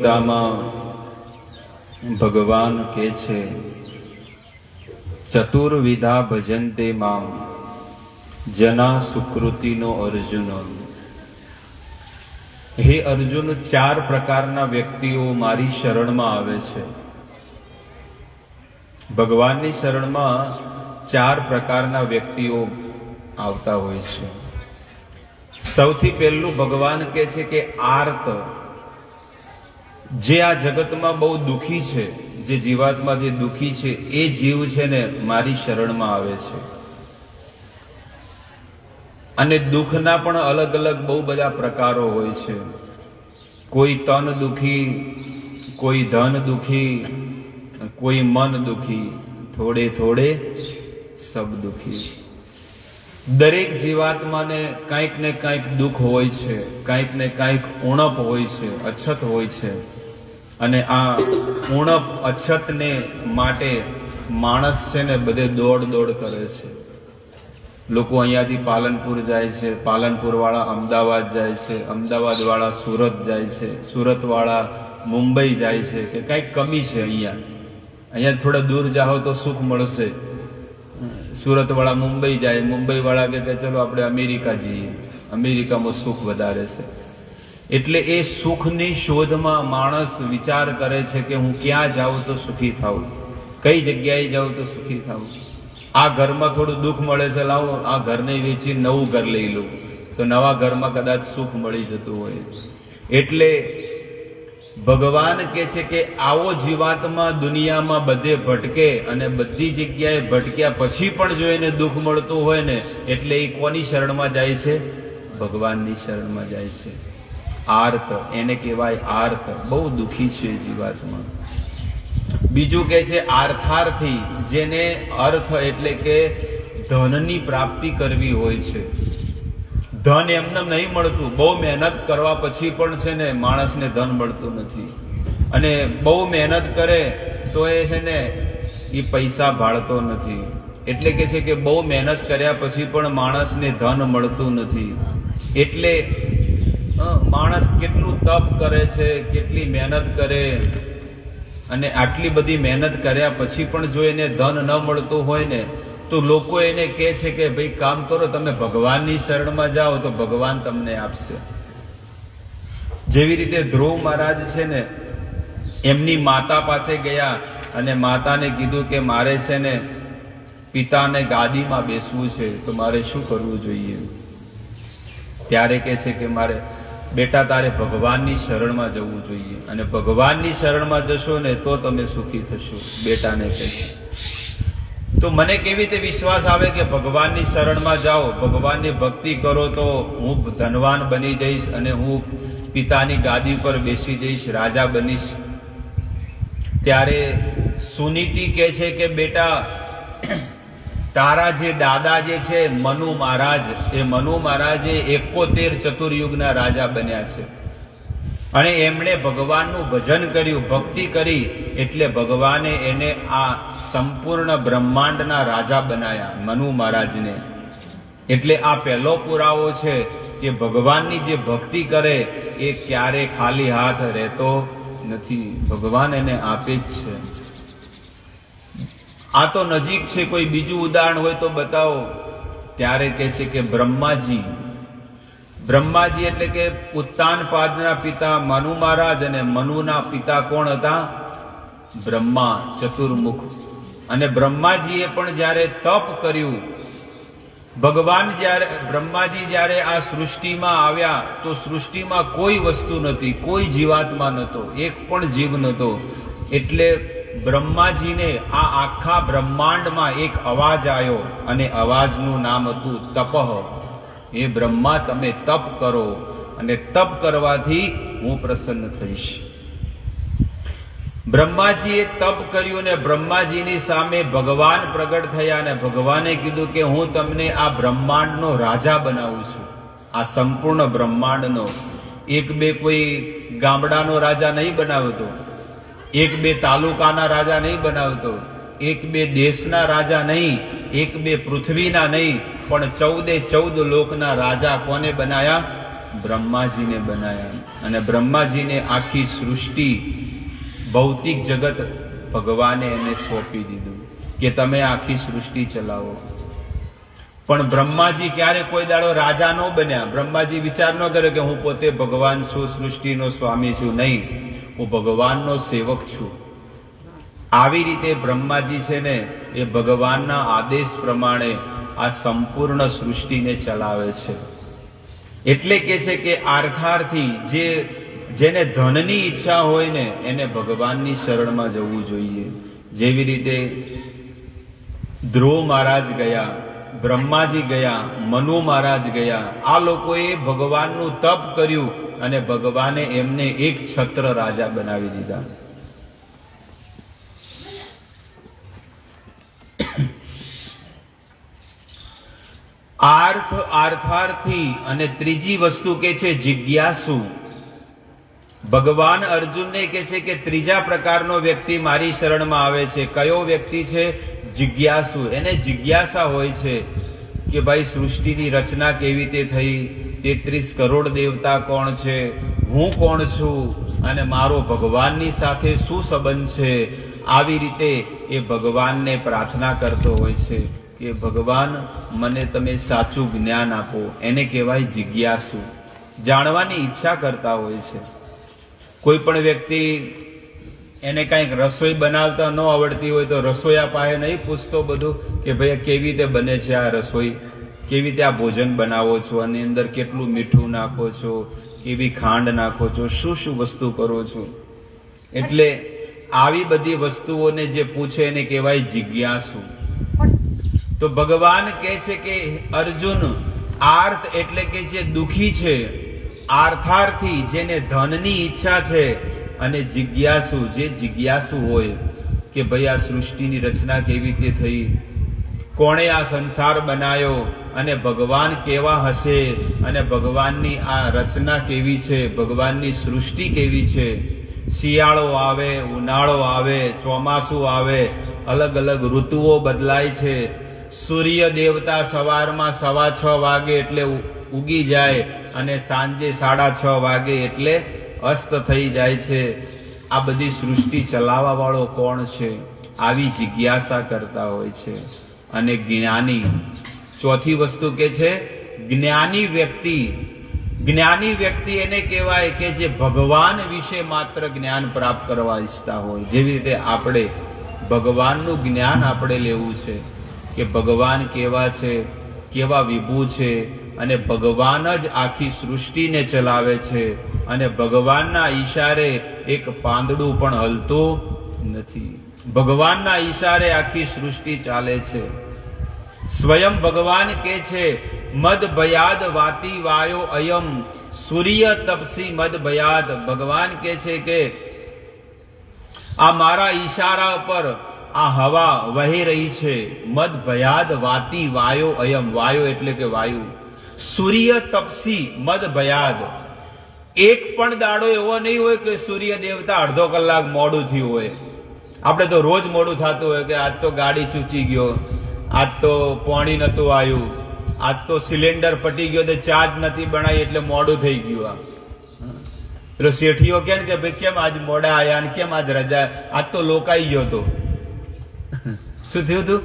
ગીતામાં ભગવાન કહે છે, ચતુર્વિધા ભજન્તે મામ જના સુકૃતિનો અર્જુન. હે અર્જુન, 4 પ્રકારના વ્યક્તિઓ મારી શરણમાં આવે છે. ભગવાનની શરણમાં 4 પ્રકારના વ્યક્તિઓ આવતા હોય છે. સૌથી પહેલું ભગવાન કહે છે કે આર્ત, જે આ જગતમાં બહુ દુઃખી છે, જે જીવાત્મા જે દુઃખી છે, એ જીવ છે ને મારી શરણમાં આવે છે. અને દુઃખના પણ અલગ અલગ બહુ બધા પ્રકારો હોય છે. કોઈ તન દુઃખી, કોઈ ધન દુઃખી, કોઈ મન દુઃખી, થોડે થોડે સબ દુઃખી. દરેક જીવાત્માને કંઈક ને કંઈક દુઃખ હોય છે, કંઈક ને કંઈક ઉણપ હોય છે, અછત હોય છે. અને આ ઉણપ અછતને માટે માણસ છે ને બધે દોડ દોડ કરે છે. લોકો અહીંયાથી પાલનપુર જાય છે, પાલનપુર વાળા અમદાવાદ જાય છે, અમદાવાદ વાળા સુરત જાય છે, સુરત વાળા મુંબઈ જાય છે કે કંઈક કમી છે અહીંયા થોડા દૂર જાઓ તો સુખ મળશે. સુરત વાળા મુંબઈ જાય, મુંબઈ વાળા કે ચલો આપણે અમેરિકા જઈએ, અમેરિકામાં સુખ વધારે છે. એટલે એ સુખની શોધમાં માણસ વિચાર કરે છે કે હું ક્યાં જાઉં તો સુખી થાઉં, કઈ જગ્યાએ જાઉં તો સુખી થાઉં. આ ઘરમાં થોડું દુઃખ મળે છે, લાવો આ ઘરને વેચી નવું ઘર લઈ લઉં તો નવા ઘરમાં કદાચ સુખ મળી જતું હોય. એટલે ભગવાન કહે છે કે આવો જીવાત્મા દુનિયામાં બધે ભટકે અને બધી જગ્યાએ ભટક્યા પછી પણ જો એને દુઃખ મળતું હોય ને, એટલે એ કોની શરણમાં જાય છે? ભગવાનની શરણમાં જાય છે. આર્ત, એને કહેવાય આર્ત, બહુ દુઃખી છે જીવાત્મા. બીજું કે છે આર્થાર્થી, જેને અર્થ એટલે કે ધનની પ્રાપ્તિ કરવી હોય છે. ધન એમને નહીં મળતું, બહુ મહેનત કરવા પછી પણ છે ને માણસને ધન મળતું નથી. અને બહુ મહેનત કરે તો એ છે ને એ પૈસા ભાળતો નથી. એટલે કે છે કે બહુ મહેનત કર્યા પછી પણ માણસને ધન મળતું નથી. એટલે માણસ કેટલું તપ કરે છે, કેટલી મહેનત કરે, અને આટલી બધી મહેનત કર્યા પછી પણ જો એને ધન ન મળતું હોય ને, તો લોકો એને કહે છે કે ભાઈ કામ કરો, તમે ભગવાનની શરણમાં જાઓ તો ભગવાન તમને આપશે. જેવી રીતે ધ્રુવ મહારાજ છે ને, એમની માતા પાસે ગયા અને માતાને કીધું કે મારે છે ને પિતાને ગાદીમાં બેસવું છે, તો મારે શું કરવું જોઈએ? ત્યારે કહે છે કે મારે બેટા તારે ભગવાનની શરણમાં જવું જોઈએ, અને ભગવાનની શરણમાં જશો ને તો તમે સુખી થશો. બેટાને કહે છે. તો મને કેવી રીતે વિશ્વાસ આવે કે ભગવાનની શરણમાં જાઓ, ભગવાનની ભક્તિ કરો તો હું ધનવાન બની જઈશ અને હું પિતાની ગાદી પર બેસી જઈશ, રાજા બનીશ? ત્યારે સુનીતિ કહે છે કે બેટા, તારા જે દાદા જે છે મનુ મહારાજ, એ મનુ મહારાજે 71 ચતુર્યુગના રાજા બન્યા છે. અને એમણે ભગવાનનું ભજન કર્યું, ભક્તિ કરી, એટલે ભગવાને એને આ સંપૂર્ણ બ્રહ્માંડના રાજા બનાયા, મનુ મહારાજને. એટલે આ પહેલો પુરાવો છે કે ભગવાનની જે ભક્તિ કરે એ ક્યારે ખાલી હાથ રહેતો નથી, ભગવાન એને આપે જ છે. આ તો નજીક છે, કોઈ બીજું ઉદાહરણ હોય તો બતાવો. ત્યારે કહે છે કે બ્રહ્માજી, બ્રહ્માજી એટલે કે ઉત્તાનપાદના પિતા મનુ મહારાજ, અને મનુના પિતા કોણ હતા? બ્રહ્મા, ચતુર્મુખ. અને બ્રહ્માજીએ પણ જ્યારે તપ કર્યું, ભગવાન જ્યારે બ્રહ્માજી જ્યારે આ સૃષ્ટિમાં આવ્યા તો સૃષ્ટિમાં કોઈ વસ્તુ નહોતી, કોઈ જીવાત્મા નહોતો, એક પણ જીવ નહોતો. એટલે બ્રહ્માજીને આ આખા બ્રહ્માંડમાં એક અવાજ આવ્યો, અને અવાજનું નામ હતું તપઃ. એ બ્રહ્મા, તમે તપ કરો, અને તપ કરવાથી હું પ્રસન્ન થઈશ. બ્રહ્માજીએ તપ કર્યું અને બ્રહ્માજીની સામે ભગવાન પ્રગટ થયા, અને ભગવાને કીધું કે હું તમને આ બ્રહ્માંડનો રાજા બનાવું છું, આ સંપૂર્ણ બ્રહ્માંડનો. એક બે કોઈ ગામડાનો રાજા નહીં બનાવતો, એક બે તાલુકાના રાજા નહીં બનાવતો, એક બે દેશના રાજા નહીં, એક બે પૃથ્વીના નહીં, પણ 14 લોકના રાજા કોને બનાયા? બ્રહ્માજીને બનાયા, અને બ્રહ્માજીને આખી સૃષ્ટિ ભૌતિક જગત ભગવાને એને સોંપી દીધું કે તમે આખી સૃષ્ટિ ચલાવો. પણ બ્રહ્માજી ક્યારે કોઈ દાડો રાજા ન બન્યા. બ્રહ્માજી વિચાર ન કર્યો કે હું પોતે ભગવાન છું, સૃષ્ટિનો સ્વામી છું. નહીં, હું ભગવાનનો સેવક છું. આવી રીતે બ્રહ્માજી છે ને એ ભગવાનના આદેશ પ્રમાણે આ સંપૂર્ણ સૃષ્ટિને ચલાવે છે. એટલે કે છે કે આર્થાર્થી જેને ધનની ઈચ્છા હોય ને એને ભગવાનની શરણમાં જવું જોઈએ. જેવી રીતે ધ્રુવ મહારાજ ગયા, બ્રહ્માજી ગયા, મનુ મહારાજ ગયા. આ લોકોએ ભગવાનનું તપ કર્યું અને ભગવાને એમને એક છત્ર રાજા બનાવી દીધા. આર્થ, આર્થાર્થી અને ત્રીજી વસ્તુ કે છે જિજ્ઞાસુ. ભગવાન અર્જુનને કે છે કે ત્રીજા પ્રકારનો વ્યક્તિ મારી શરણમાં આવે છે. કયો વ્યક્તિ છે? જિજ્ઞાસુ. એને જિજ્ઞાસા હોય છે કે ભાઈ સૃષ્ટિની રચના કેવી રીતે થઈ, 33 કરોડ દેવતા કોણ છે, હું કોણ છું અને મારો ભગવાનની સાથે શું સંબંધ છે. આવી રીતે એ ભગવાનને પ્રાર્થના કરતો હોય છે કે ભગવાન મને તમે સાચું જ્ઞાન આપો. એને કહેવાય જિજ્ઞાસુ. જાણવાની ઈચ્છા કરતા હોય છે. કોઈ પણ વ્યક્તિ એને કંઈક રસોઈ બનાવતા ન આવડતી હોય તો રસોઈયા પાસે નહીં પૂછતો બધું કે ભાઈ કેવી રીતે બને છે આ રસોઈ, કેવી રીતે આ ભોજન બનાવો છો, આની અંદર કેટલું મીઠું નાખો છો, કેવી ખાંડ નાખો છો, શું શું વસ્તુ કરો છો. એટલે આવી બધી વસ્તુઓને જે પૂછે એને કહેવાય જિજ્ઞાસુ. તો ભગવાન કહે છે કે અર્જુન, આર્થ એટલે કે જે દુખી છે, આર્થાર્થી જેને ધનની ઈચ્છા છે, અને જિજ્ઞાસુ જે જિજ્ઞાસુ હોય કે ભાઈ આ સૃષ્ટિની રચના કેવી રીતે થઈ, કોણે આ સંસાર બનાવ્યો અને ભગવાન કેવા હશે, અને ભગવાનની આ રચના કેવી છે, ભગવાનની સૃષ્ટિ કેવી છે. શિયાળો આવે, ઉનાળો આવે, ચોમાસું આવે, અલગ અલગ ઋતુઓ બદલાય છે. સૂર્ય દેવતા સવારમાં 6:15 વાગે એટલે ઉગી જાય અને સાંજે 6:30 વાગે એટલે અસ્ત થઈ જાય છે. આ બધી સૃષ્ટિ ચલાવવા વાળો કોણ છે? આવી જિજ્ઞાસા કરતા હોય છે. અને જ્ઞાની, ચોથી વસ્તુ કે છે જ્ઞાની વ્યક્તિ. જ્ઞાની વ્યક્તિ એને કહેવાય કે જે ભગવાન વિશે માત્ર જ્ઞાન પ્રાપ્ત કરવા ઈચ્છતા હોય. જેવી રીતે આપણે ભગવાનનું જ્ઞાન આપણે લેવું છે કે ભગવાન કેવા છે, કેવા વિભુ છે, અને ભગવાન જ આખી સૃષ્ટિને ચલાવે છે, અને ભગવાનના ઈશારે એક પાંદડું પણ હલતું નથી. ભગવાનના ઈશારે આખી સૃષ્ટિ ચાલે છે. સ્વયં ભગવાન કે છે મદ ભયાદ વાતી વાયો અયમ સૂર્ય તપસી મદ ભયાદ. ભગવાન કે છે કે આ મારા ઈશારા પર આ હવા વહી રહી છે. મદ ભયાદ વાતી વાયો અયમ. વાયો એટલે કે વાયુ. સૂર્ય તપસી મદ ભયાદ. એક પણ દાડો એવો નહીં હોય કે સૂર્ય દેવતા અડધો કલાક મોડું થયું હોય. આપણે તો રોજ મોડું થતું હોય કે આજ તો ગાડી ચૂચી ગયો, આજ તો પાણી નતું આવ્યું, આજ તો સિલિન્ડર પટી ગયો તો ચાર્જ નથી બનાવી એટલે મોડું થઈ ગયું. પેલો શેઠિયો કે ભાઈ કેમ આજ મોડા આયા અને કેમ આજ રજા, આજ તો લોકાઈ ગયો તો. શું થયું હતું?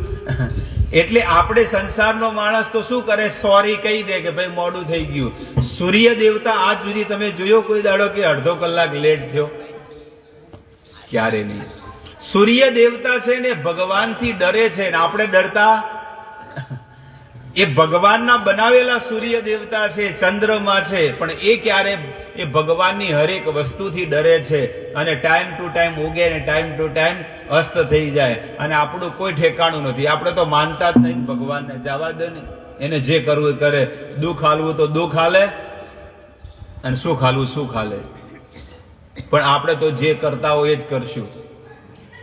એટલે આપણે સંસારનો માણસ તો શું કરે, સોરી કહી દે કે ભાઈ મોડું થઈ ગયું. સૂર્ય દેવતા આજ સુધી તમે જોયો કોઈ દાડો કે અડધો કલાક લેટ થયો? ક્યારે નહીં. સૂર્ય દેવતા છે ને ભગવાનથી ડરે છે ને આપણે ડરતા. એ ભગવાનના બનાવેલા સૂર્ય દેવતા છે, ચંદ્રમાં છે, પણ એ ક્યારે એ ભગવાનની હરેક વસ્તુથી ડરે છે. અને ટાઈમ ટુ ટાઈમ ઉગે ને ટાઈમ ટુ ટાઈમ અસ્ત થઈ જાય. અને આપણું કોઈ ઠેકાણું નથી. આપણે તો માનતા જ નહીં ભગવાનને. જવા દે ને, એને જે કરવું એ કરે. દુઃખ હાલવું તો દુઃખ હાલે, અને સુખ હાલવું સુખ હાલે. પણ આપણે તો જે કરતા હોય એ જ કરશું.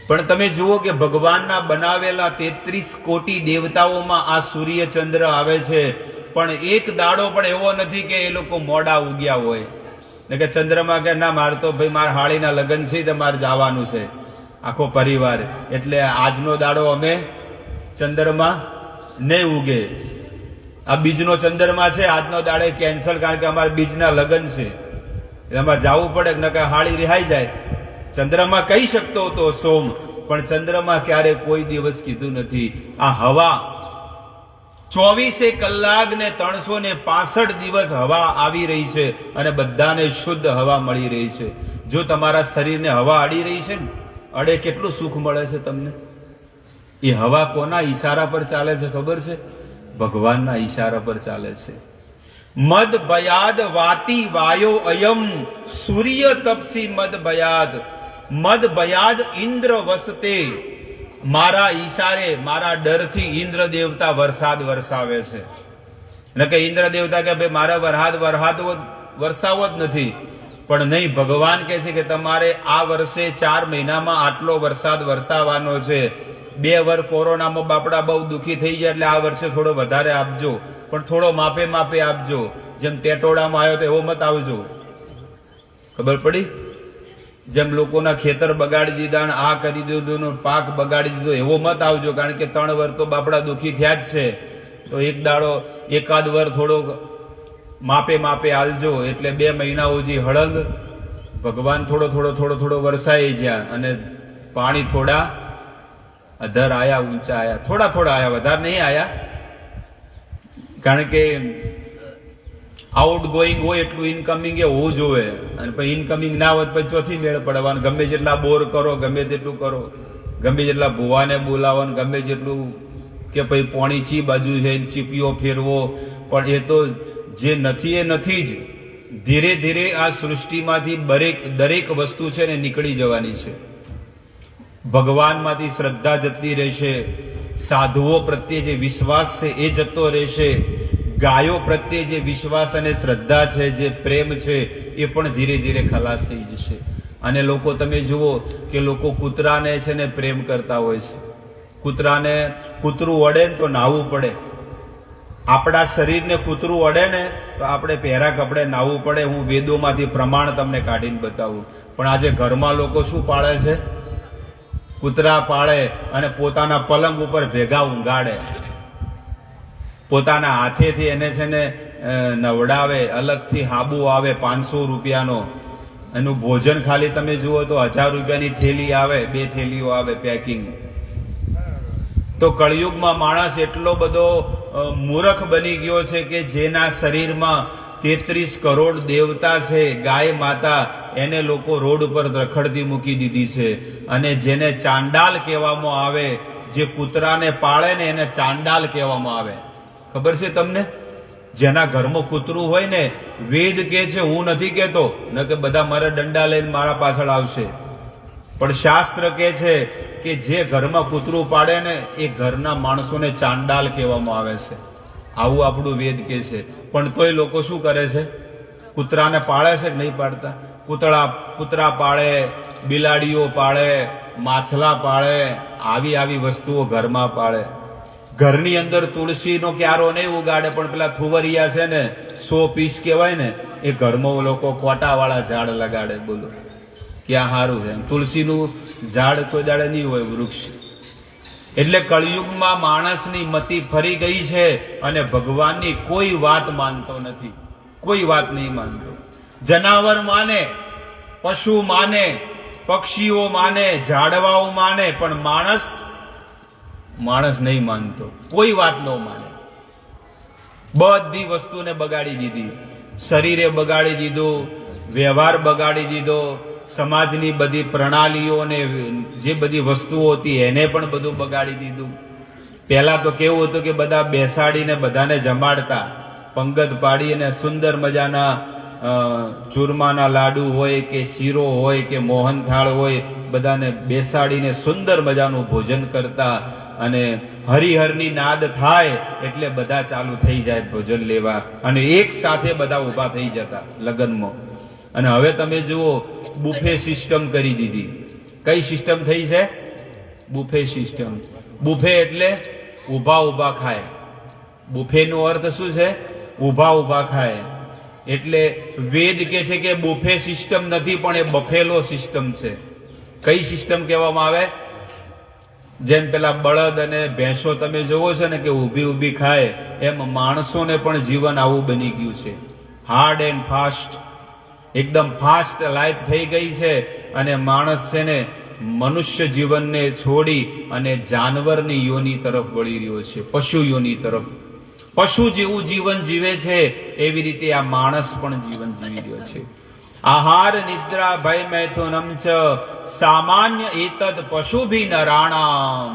પણ તમે જુઓ કે ભગવાનના બનાવેલા 33 કોટી દેવતાઓમાં આ સૂર્ય ચંદ્ર આવે છે, પણ એક દાડો પણ એવો નથી કે એ લોકો મોડા ઉગ્યા હોય. ને કે ચંદ્રમાં કે ના મારે તો ભાઈ મારા હાળીના લગ્ન છે તો મારે જવાનું છે આખો પરિવાર, એટલે આજનો દાડો અમે ચંદ્રમાં નહીં ઉગે. આ બીજનો ચંદ્રમાં છે, આજનો દાડે કેન્સલ, કારણ કે અમારા બીજના લગ્ન છે, એટલે અમારે જવું પડે, ન કે હાળી રિહાઈ જાય. ચંદ્રમાં કહી શકતો હતો સોમ, પણ ચંદ્રમાં ક્યારે કોઈ દિવસ કીધું નથી. આ હવા 24 કલાક ને 365 દિવસ હવા આવી રહી છે અને બધાને શુદ્ધ હવા મળી રહી છે. જો તમારા શરીરને હવા અડી રહી છે ને, અડે કેટલું સુખ મળે છે તમને. એ હવા કોના ઈશારા પર ચાલે છે ખબર છે? ભગવાનના ઈશારા પર ચાલે છે. મદ ભયાદ વાતી વાયો અયમ સૂર્ય તપસી મદ ભયાદ, મદ ભયાદ ઇન્દ્ર વસતે. મારા ઈશારે, મારા ડરથી ઇન્દ્ર દેવતા વરસાદ વરસાવે છે. ન કે ઇન્દ્ર દેવતા કે ભાઈ મારે વરસાવો જ નથી, પણ નહીં, ભગવાન કહે છે કે તમારે આ વર્ષે 4 મહિનામાં આટલો વરસાદ વરસાવવાનો છે. 2 વર્ષ કોરોનામાં બાપડા બહુ દુઃખી થઈ જાય, એટલે આ વર્ષે થોડો વધારે આપજો, પણ થોડો માપે માપે આપજો. જેમ ટેટોડામાં આવ્યો તો એવો મત આવજો. ખબર પડી? જેમ લોકોના ખેતર બગાડી દીધા, આ કરી દીધું, પાક બગાડી દીધો, એવો મત આવજો. કારણ કે 3 વર્ષ તો બાપડા દુઃખી થયા જ છે, તો એક દાડો એકાદ વર્ષ થોડો માપે માપે આલજો. એટલે 2 મહિના ઓછી હળંગ ભગવાન થોડો વરસાઈ ગયા, અને પાણી થોડા અધર આયા, ઊંચા આયા, થોડા આયા, વધારે નહીં આયા. કારણ કે આઉટ ગોઈંગ હોય એટલું ઇનકમિંગ એ હોવું જોઈએ, અને પછી ઇનકમિંગ ના હોય પછી ચોથી મેળ પડવાનું. ગમે જેટલા બોર કરો, ગમે તેટલું કરો, ગમે જેટલા ભુવાને બોલાવો, ગમે જેટલું કે પછી પોણી ચી બાજુ છે, ચીપીઓ ફેરવો, પણ એ તો જે નથી એ નથી જ. ધીરે ધીરે આ સૃષ્ટિમાંથી દરેક વસ્તુ છે ને નીકળી જવાની છે. ભગવાનમાંથી શ્રદ્ધા જતી રહેશે, સાધુઓ પ્રત્યે જે વિશ્વાસ છે એ જતો રહેશે, ગાયો પ્રત્યે જે વિશ્વાસ અને શ્રદ્ધા છે, જે પ્રેમ છે, એ પણ ધીરે ધીરે ખલાસ થઈ જશે. અને લોકો, તમે જુઓ કે લોકો કૂતરાને છે ને પ્રેમ કરતા હોય છે. કૂતરું અડે ને તો નાહવું પડે. આપણા શરીરને કૂતરું અડે ને તો આપણે પહેરા કપડે નાહવું પડે. હું વેદોમાંથી પ્રમાણ તમને કાઢીને બતાવું. પણ આજે ઘરમાં લોકો શું પાળે છે? કૂતરા પાળે અને પોતાના પલંગ ઉપર ભેગા ઊંઘાડે, પોતાના હાથેથી એને છે ને નવડાવે, અલગથી હાબુ આવે 500 રૂપિયાનો. એનું ભોજન ખાલી તમે જુઓ તો 1000 રૂપિયાની થેલી આવે, 2 થેલીઓ આવે પેકિંગ. તો કળિયુગમાં માણસ એટલો બધો મૂર્ખ બની ગયો છે કે જેના શરીરમાં 33 કરોડ દેવતા છે, ગાય માતા, એને લોકો રોડ ઉપર રખડતી મૂકી દીધી છે. અને જેને ચાંડાલ કહેવામાં આવે, જે કૂતરાને પાળે ને એને ચાંડાલ કહેવામાં આવે. ખબર છે તમને? જેના ઘરમાં કૂતરું હોય ને, વેદ કે છે, હું નથી કહેતો, ન કે બધા મારા દંડા લઈને મારા પાછળ આવશે, પણ શાસ્ત્ર કે છે કે જે ઘરમાં કૂતરું પાડે ને એ ઘરના માણસોને ચાંડાલ કહેવામાં આવે છે. આવું આપણું વેદ કે છે. પણ તોય લોકો શું કરે છે? કૂતરાને પાળે છે કે નહીં પાડતા? કૂતરા પાળે, બિલાડીઓ પાળે, માછલા પાળે, આવી વસ્તુઓ ઘરમાં પાળે. ઘરની અંદર તુલસીનો ક્યારો નહીં ઉગાડે, પણ પેલા થુવરિયા છે ને, 100 પીસ કહેવાય ને, એ ઘરમાં લોકો કોટાવાળા ઝાડ લગાડે. બોલો ક્યાં સારું છે? તુલસીનું ઝાડ કોઈ દાડે નહીં હોય, વૃક્ષ. એટલે કળિયુગમાં માણસની મતિ ફરી ગઈ છે અને ભગવાનની કોઈ વાત માનતો નથી, કોઈ વાત નહીં માનતો. જનાવર માને, પશુ માને, પક્ષીઓ માને, ઝાડવાઓ માને, પણ માણસ નહીં માનતો, કોઈ વાત ન માને. બધી વસ્તુને બગાડી દીધી. શરીરે બગાડી દીધું, વ્યવહાર બગાડી દીધો, સમાજની બધી પ્રણાલીઓને જે બધી વસ્તુઓ હતી એને પણ બધું બગાડી દીધું. પહેલા તો કેવું હતું કે બધા બેસાડીને બધાને જમાડતા, પંગત પાડી અને સુંદર મજાના ચૂરમાના લાડુ હોય કે શીરો હોય કે મોહનથાળ હોય, બધાને બેસાડીને સુંદર મજાનું ભોજન કરતા. અને હરિહરની નાદ થાય એટલે બધા ચાલુ થઈ જાય ભોજન લેવા, અને એક સાથે બધા ઊભા થઈ જતા લગ્નમાં. અને હવે તમે જુઓ, બુફે સિસ્ટમ કરી દીધી. કઈ સિસ્ટમ થઈ છે? Buffet system. બુફે એટલે ઊભા ખાય. બુફે નો અર્થ શું છે? ઊભા ખાય. એટલે વેદ કે છે કે બુફે સિસ્ટમ નથી, પણ એ બફેલો સિસ્ટમ છે. કઈ સિસ્ટમ કહેવામાં આવે? જેમ પેલા બળદ અને ભેંસો તમે જોવો છો ને કે ઊભી ઊભી ખાય, એમ માણસોને પણ જીવન આવું બની ગયું છે. હાર્ડ એન્ડ ફાસ્ટ, એકદમ ફાસ્ટ લાઈફ થઈ ગઈ છે. અને માણસ છે ને મનુષ્ય જીવનને છોડી અને જાનવરની યોની તરફ વળી રહ્યો છે, પશુ યોની તરફ. પશુ જેવું જીવન જીવે છે એવી રીતે આ માણસ પણ જીવન જીવી રહ્યો છે. આહાર નિદ્રા ભય મૈથુનમ ચ સામાન્ય એતદ પશુભી નરાણામ.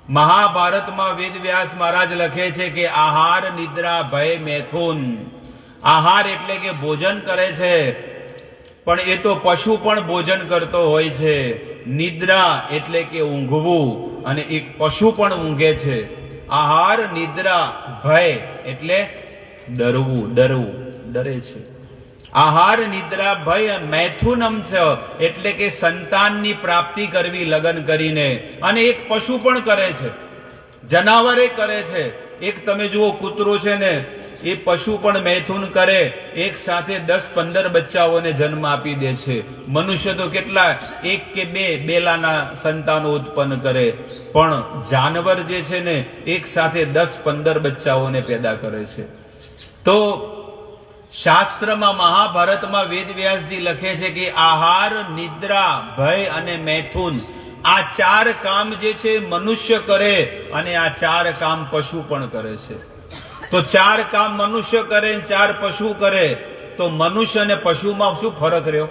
મહાભારતમાં વેદવ્યાસ મહારાજ લખે છે કે આહાર નિદ્રા ભય મૈથુન. આહાર એટલે કે ભોજન કરે છે, પણ એ તો પશુ પણ ભોજન કરતો હોય છે. નિદ્રા એટલે કે ઊંઘવું, અને એક પશુ પણ ઊંઘે છે. આહાર નિદ્રા ભય એટલે ડરવું, ડરે છે. આહાર નિદ્રા ભય મૈથુનમ છે એટલે કે સંતાનની પ્રાપ્તિ કરવી લગ્ન કરીને. અને એક પશુ પણ કરે છે, જનાવરે કરે છે. એક તમે જુઓ કૂતરો છે ને, એ પશુ પણ મૈથુન કરે, એક સાથે 10-15 બચ્ચાઓને જન્મ આપી દે છે. મનુષ્ય તો કેટલા, 1 કે 2 બેલાના સંતાનો ઉત્પન્ન કરે, પણ જાનવર જે છે ને એક સાથે 10-15 બચ્ચાઓને પેદા કરે છે. તો શાસ્ત્રમાં મહાભારતમાં વેદવ્યાસજી લખે છે કે આહાર નિદ્રા ભય અને મૈથુન, આ 4 કામ જે છે મનુષ્ય કરે, અને આ 4 કામ પશુ પણ કરે છે. તો 4 કામ મનુષ્ય કરે ને 4 પશુ કરે, તો મનુષ્ય અને પશુમાં શું ફરક રહ્યો?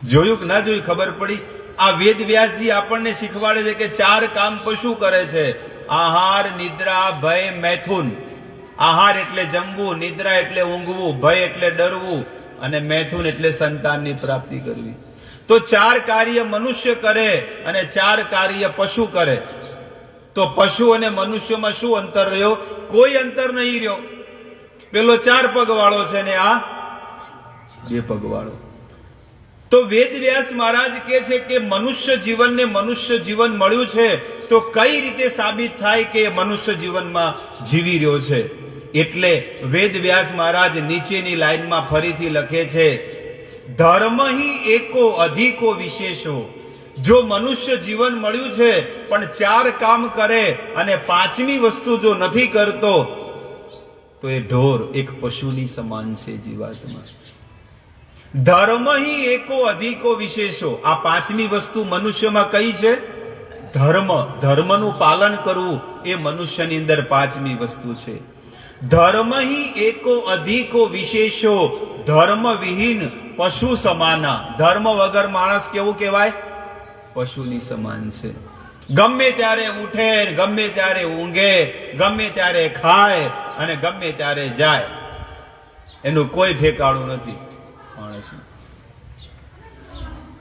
જોયું કે ના જોયું? ખબર પડી? આ વેદવ્યાસજી આપણને શીખવાડે છે કે 4 કામ પશુ કરે છે. આહાર નિદ્રા ભય મૈથુન. આહાર એટલે જમવું, નિદ્રા એટલે ઊંઘવું, ભય એટલે ડરવું, અને મૈથુન એટલે સંતાનની પ્રાપ્તિ કરવી. તો 4 કાર્ય મનુષ્ય કરે અને 4 કાર્ય પશુ કરે. તો પશુ અને મનુષ્યમાં શું અંતર રહ્યો? કોઈ અંતર નહીં રહ્યો. પેલો 4 પગ વાળો છે ને આ 2 પગ વાળો. તો વેદવ્યાસ મહારાજ કહે છે કે મનુષ્ય જીવનને મનુષ્ય જીવન મળ્યું છે, તો કઈ રીતે સાબિત થાય કે મનુષ્ય જીવનમાં જીવી રહ્યો છે? એટલે વેદવ્યાસ મહારાજ નીચેની લાઈનમાં ફરીથી લખે છે, ધર્મ હિ એકો અધિકો વિશેષો. જો મનુષ્ય જીવન મળ્યું છે પણ 4 કામ કરે અને 5મી વસ્તુ જો નથી કરતો, તો એ ઢોર, એક પશુની સમાન છે જીવાત્મા. ધર્મ હિ એકો અધિકો વિશેષો. આ 5મી વસ્તુ મનુષ્યમાં કઈ છે? ધર્મ. ધર્મનું પાલન કરવું એ મનુષ્યની અંદર 5મી વસ્તુ છે. ધર્મ હિ એકો અધિકો વિશેષો ધર્મ વિહીન પશુ સમાના. ધર્મ વગર માણસ કેવું કહેવાય? પશુની સમાન છે. ગમે ત્યારે ઉઠે, ગમે ત્યારે ઊંઘે, ગમે ત્યારે ખાય અને ગમે ત્યારે જાય, એનું કોઈ ઠેકાણું નથી માણસનું.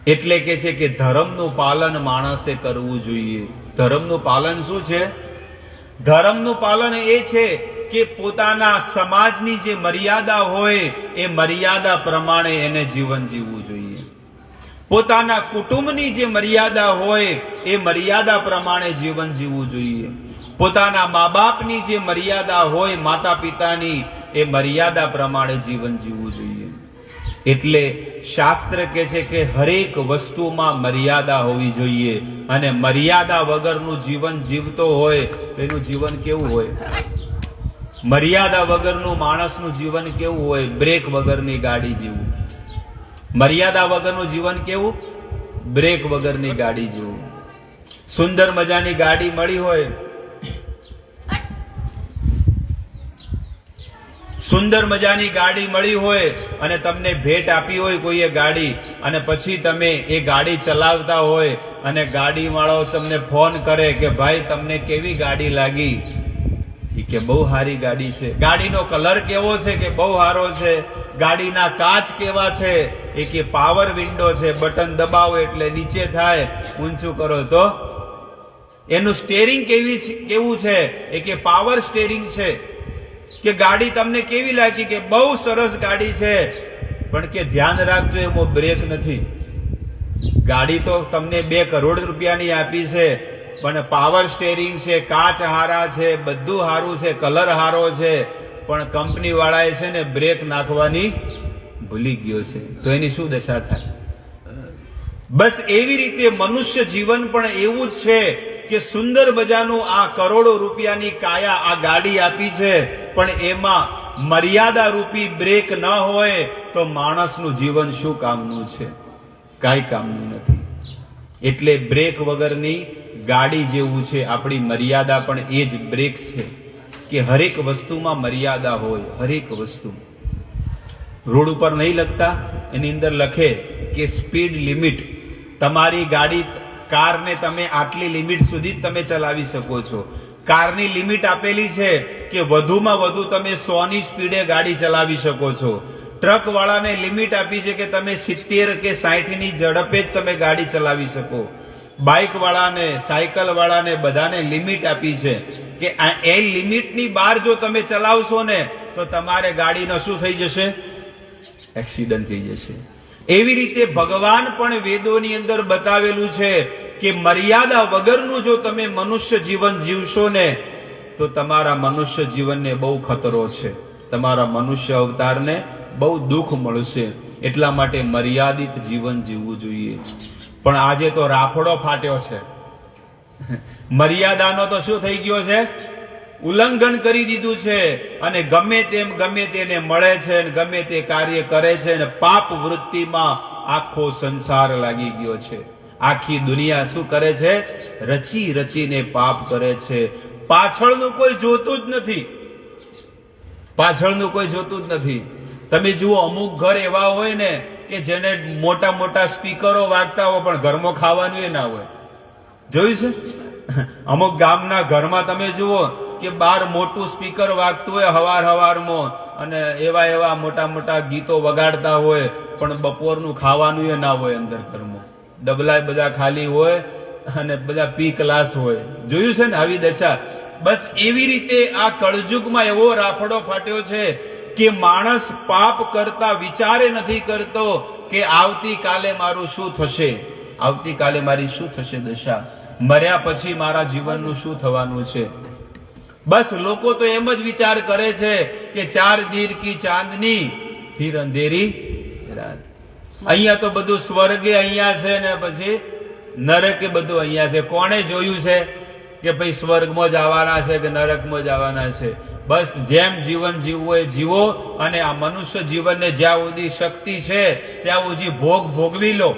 એટલે કે છે કે ધર્મનું પાલન માણસે કરવું જોઈએ. ધર્મનું પાલન શું છે? ધર્મનું પાલન એ છે કે પોતાના સમાજની જે મર્યાદા હોય એ મર્યાદા પ્રમાણે એને જીવન જીવવું જોઈએ. પોતાના કુટુંબની જે મર્યાદા હોય એ મર્યાદા પ્રમાણે જીવન જીવવું જોઈએ. પોતાના મા બાપની જે મર્યાદા હોય, માતા પિતાની, એ મર્યાદા પ્રમાણે જીવન જીવવું જોઈએ. એટલે શાસ્ત્ર કહે છે કે હરેક વસ્તુમાં મર્યાદા હોવી જોઈએ, અને મર્યાદા વગરનું જીવન જીવતો હોય એનું જીવન કેવું હોય? મર્યાદા વગરનું માણસનું જીવન કેવું હોય? બ્રેક વગરની ગાડી જેવું. મર્યાદા વગરનું જીવન કેવું? બ્રેક વગરની ગાડી જેવું. સુંદર મજાની ગાડી મળી હોય, સુંદર મજાની ગાડી મળી હોય અને તમને ભેટ આપી હોય કોઈએ ગાડી, અને પછી તમે એ ગાડી ચલાવતા હોય અને ગાડી વાળો તમને ફોન કરે કે ભાઈ તમને કેવી ગાડી લાગી? કે બહુ સારી ગાડી છે. ગાડીનો કલર કેવો છે? કે બહુ સારો છે. ગાડીના કાચ કેવા છે? એ કે પાવર વિન્ડો છે, બટન દબાવો એટલે નીચે થાય, ઊંચું કરો તો. એનું સ્ટેરિંગ કેવું છે? એ કે પાવર સ્ટેરિંગ છે. કે ગાડી તમને કેવી લાગી? કે બહુ સરસ ગાડી છે, પણ કે ધ્યાન રાખજો એમાં બ્રેક નથી. ગાડી તો તમને 2 કરોડ રૂપિયાની આપી છે, પણ પાવર સ્ટેરિંગ છે, કાચ હારા છે, બધું હારું છે, કલર હારો છે, પણ કંપની વાળાએ છે ને બ્રેક નાખવાની ભૂલી ગયો છે, તો એની શું દશા થાય? બસ એવી રીતે મનુષ્ય જીવન પણ એવું જ છે કે સુંદર મજાનું આ કરોડો રૂપિયાની કાયા આ ગાડી આપી છે, પણ એમાં મર્યાદા રૂપી બ્રેક ન હોય તો માણસનું જીવન શું કામનું છે? કાંઈ કામનું નથી. એટલે બ્રેક વગરની ગાડી જેવું છે આપણી મર્યાદા, પણ એ જ બ્રેક છે કે હરેક વસ્તુમાં મર્યાદા હોય. હરેક વસ્તુ રોડ ઉપર નહીં લખતા, એની અંદર લખે કે સ્પીડ લિમિટ. તમારી ગાડી કારને તમે આટલી લિમિટ સુધી જ તમે ચલાવી શકો છો. કારની લિમિટ આપેલી છે કે વધુમાં વધુ તમે 100ની સ્પીડે ગાડી ચલાવી શકો છો. ટ્રક વાળાને લિમિટ આપી છે કે તમે 70 કે 60ની ઝડપે જ તમે ગાડી ચલાવી શકો. બાઇક વાળાને, સાયકલ વાળાને બધાને લિમિટ આપી છે કે એ લિમિટની બહાર જો તમે ચલાવશો ને તો તમારે ગાડીનો શું થઈ જશે? એક્સિડન્ટ થઈ જશે. એવી રીતે ભગવાન પણ વેદોની અંદર બતાવેલું છે કે મર્યાદા વગરનું જો તમે મનુષ્ય જીવન જીવશો ને તો તમારા મનુષ્ય જીવનને બહુ ખતરો છે, તમારા મનુષ્ય અવતારને બહુ દુઃખ મળશે. એટલા માટે મર્યાદિત જીવન જીવવું જોઈએ. પણ આજે તો રાફડો ફાટ્યો છે. મર્યાદાનો તો શું થઈ ગયો છે? ઉલ્લંઘન કરી દીધું છે, અને ગમે તેમ ગમે તેને મળે છે, ગમે તે કાર્ય કરે છે, અને પાપ વૃત્તિમાં આખો સંસાર લાગી ગયો છે. આખી દુનિયા શું કરે છે? રચી રચીને પાપ કરે છે. પાછળનું કોઈ જોતું જ નથી. પાછળનું કોઈ જોતું જ નથી. તમે જુઓ, અમુક ઘર એવા હોય ને કે જેને મોટા મોટા સ્પીકરો વાગતા હોય પણ ઘરમાં ખાવાનું એ ના હોય. જોયું છે? અમુક ગામના ઘરમાં તમે જુઓ કે બહાર મોટું સ્પીકર વાગતું હોય હવારમાં, અને એવા એવા મોટા મોટા ગીતો વગાડતા હોય, પણ બપોરનું ખાવાનું એ ના હોય અંદર ઘરમાં. ડબલા બધા ખાલી હોય અને બધા પી ક્લાસ હોય. જોયું છે ને આવી દશા? બસ એવી રીતે આ કળજુગમાં એવો રાફડો ફાટ્યો છે કે માણસ પાપ કરતા વિચારે નથી કરતો કે આવતીકાલે મારું શું થશે, આવતીકાલે મારી શું થશે દશા, મર્યા પછી મારા જીવનનું શું થવાનું છે. બસ લોકો તો એમ જ વિચાર કરે છે કે 4 दिन की चांदनी फिर अंधेरी रात. અહીંયા તો બધું સ્વર્ગે અહીંયા છે ને પછી નરકે બધું અહીંયા છે. કોણે જોયું છે કે ભાઈ સ્વર્ગમાં જવાના છે કે નરકમાં જવાના છે? બસ જેમ જીવન જીવવું હોય જીવો, અને આ મનુષ્ય જીવનને જ્યાં સુધી શક્તિ છે ત્યાં સુધી ભોગવી લો.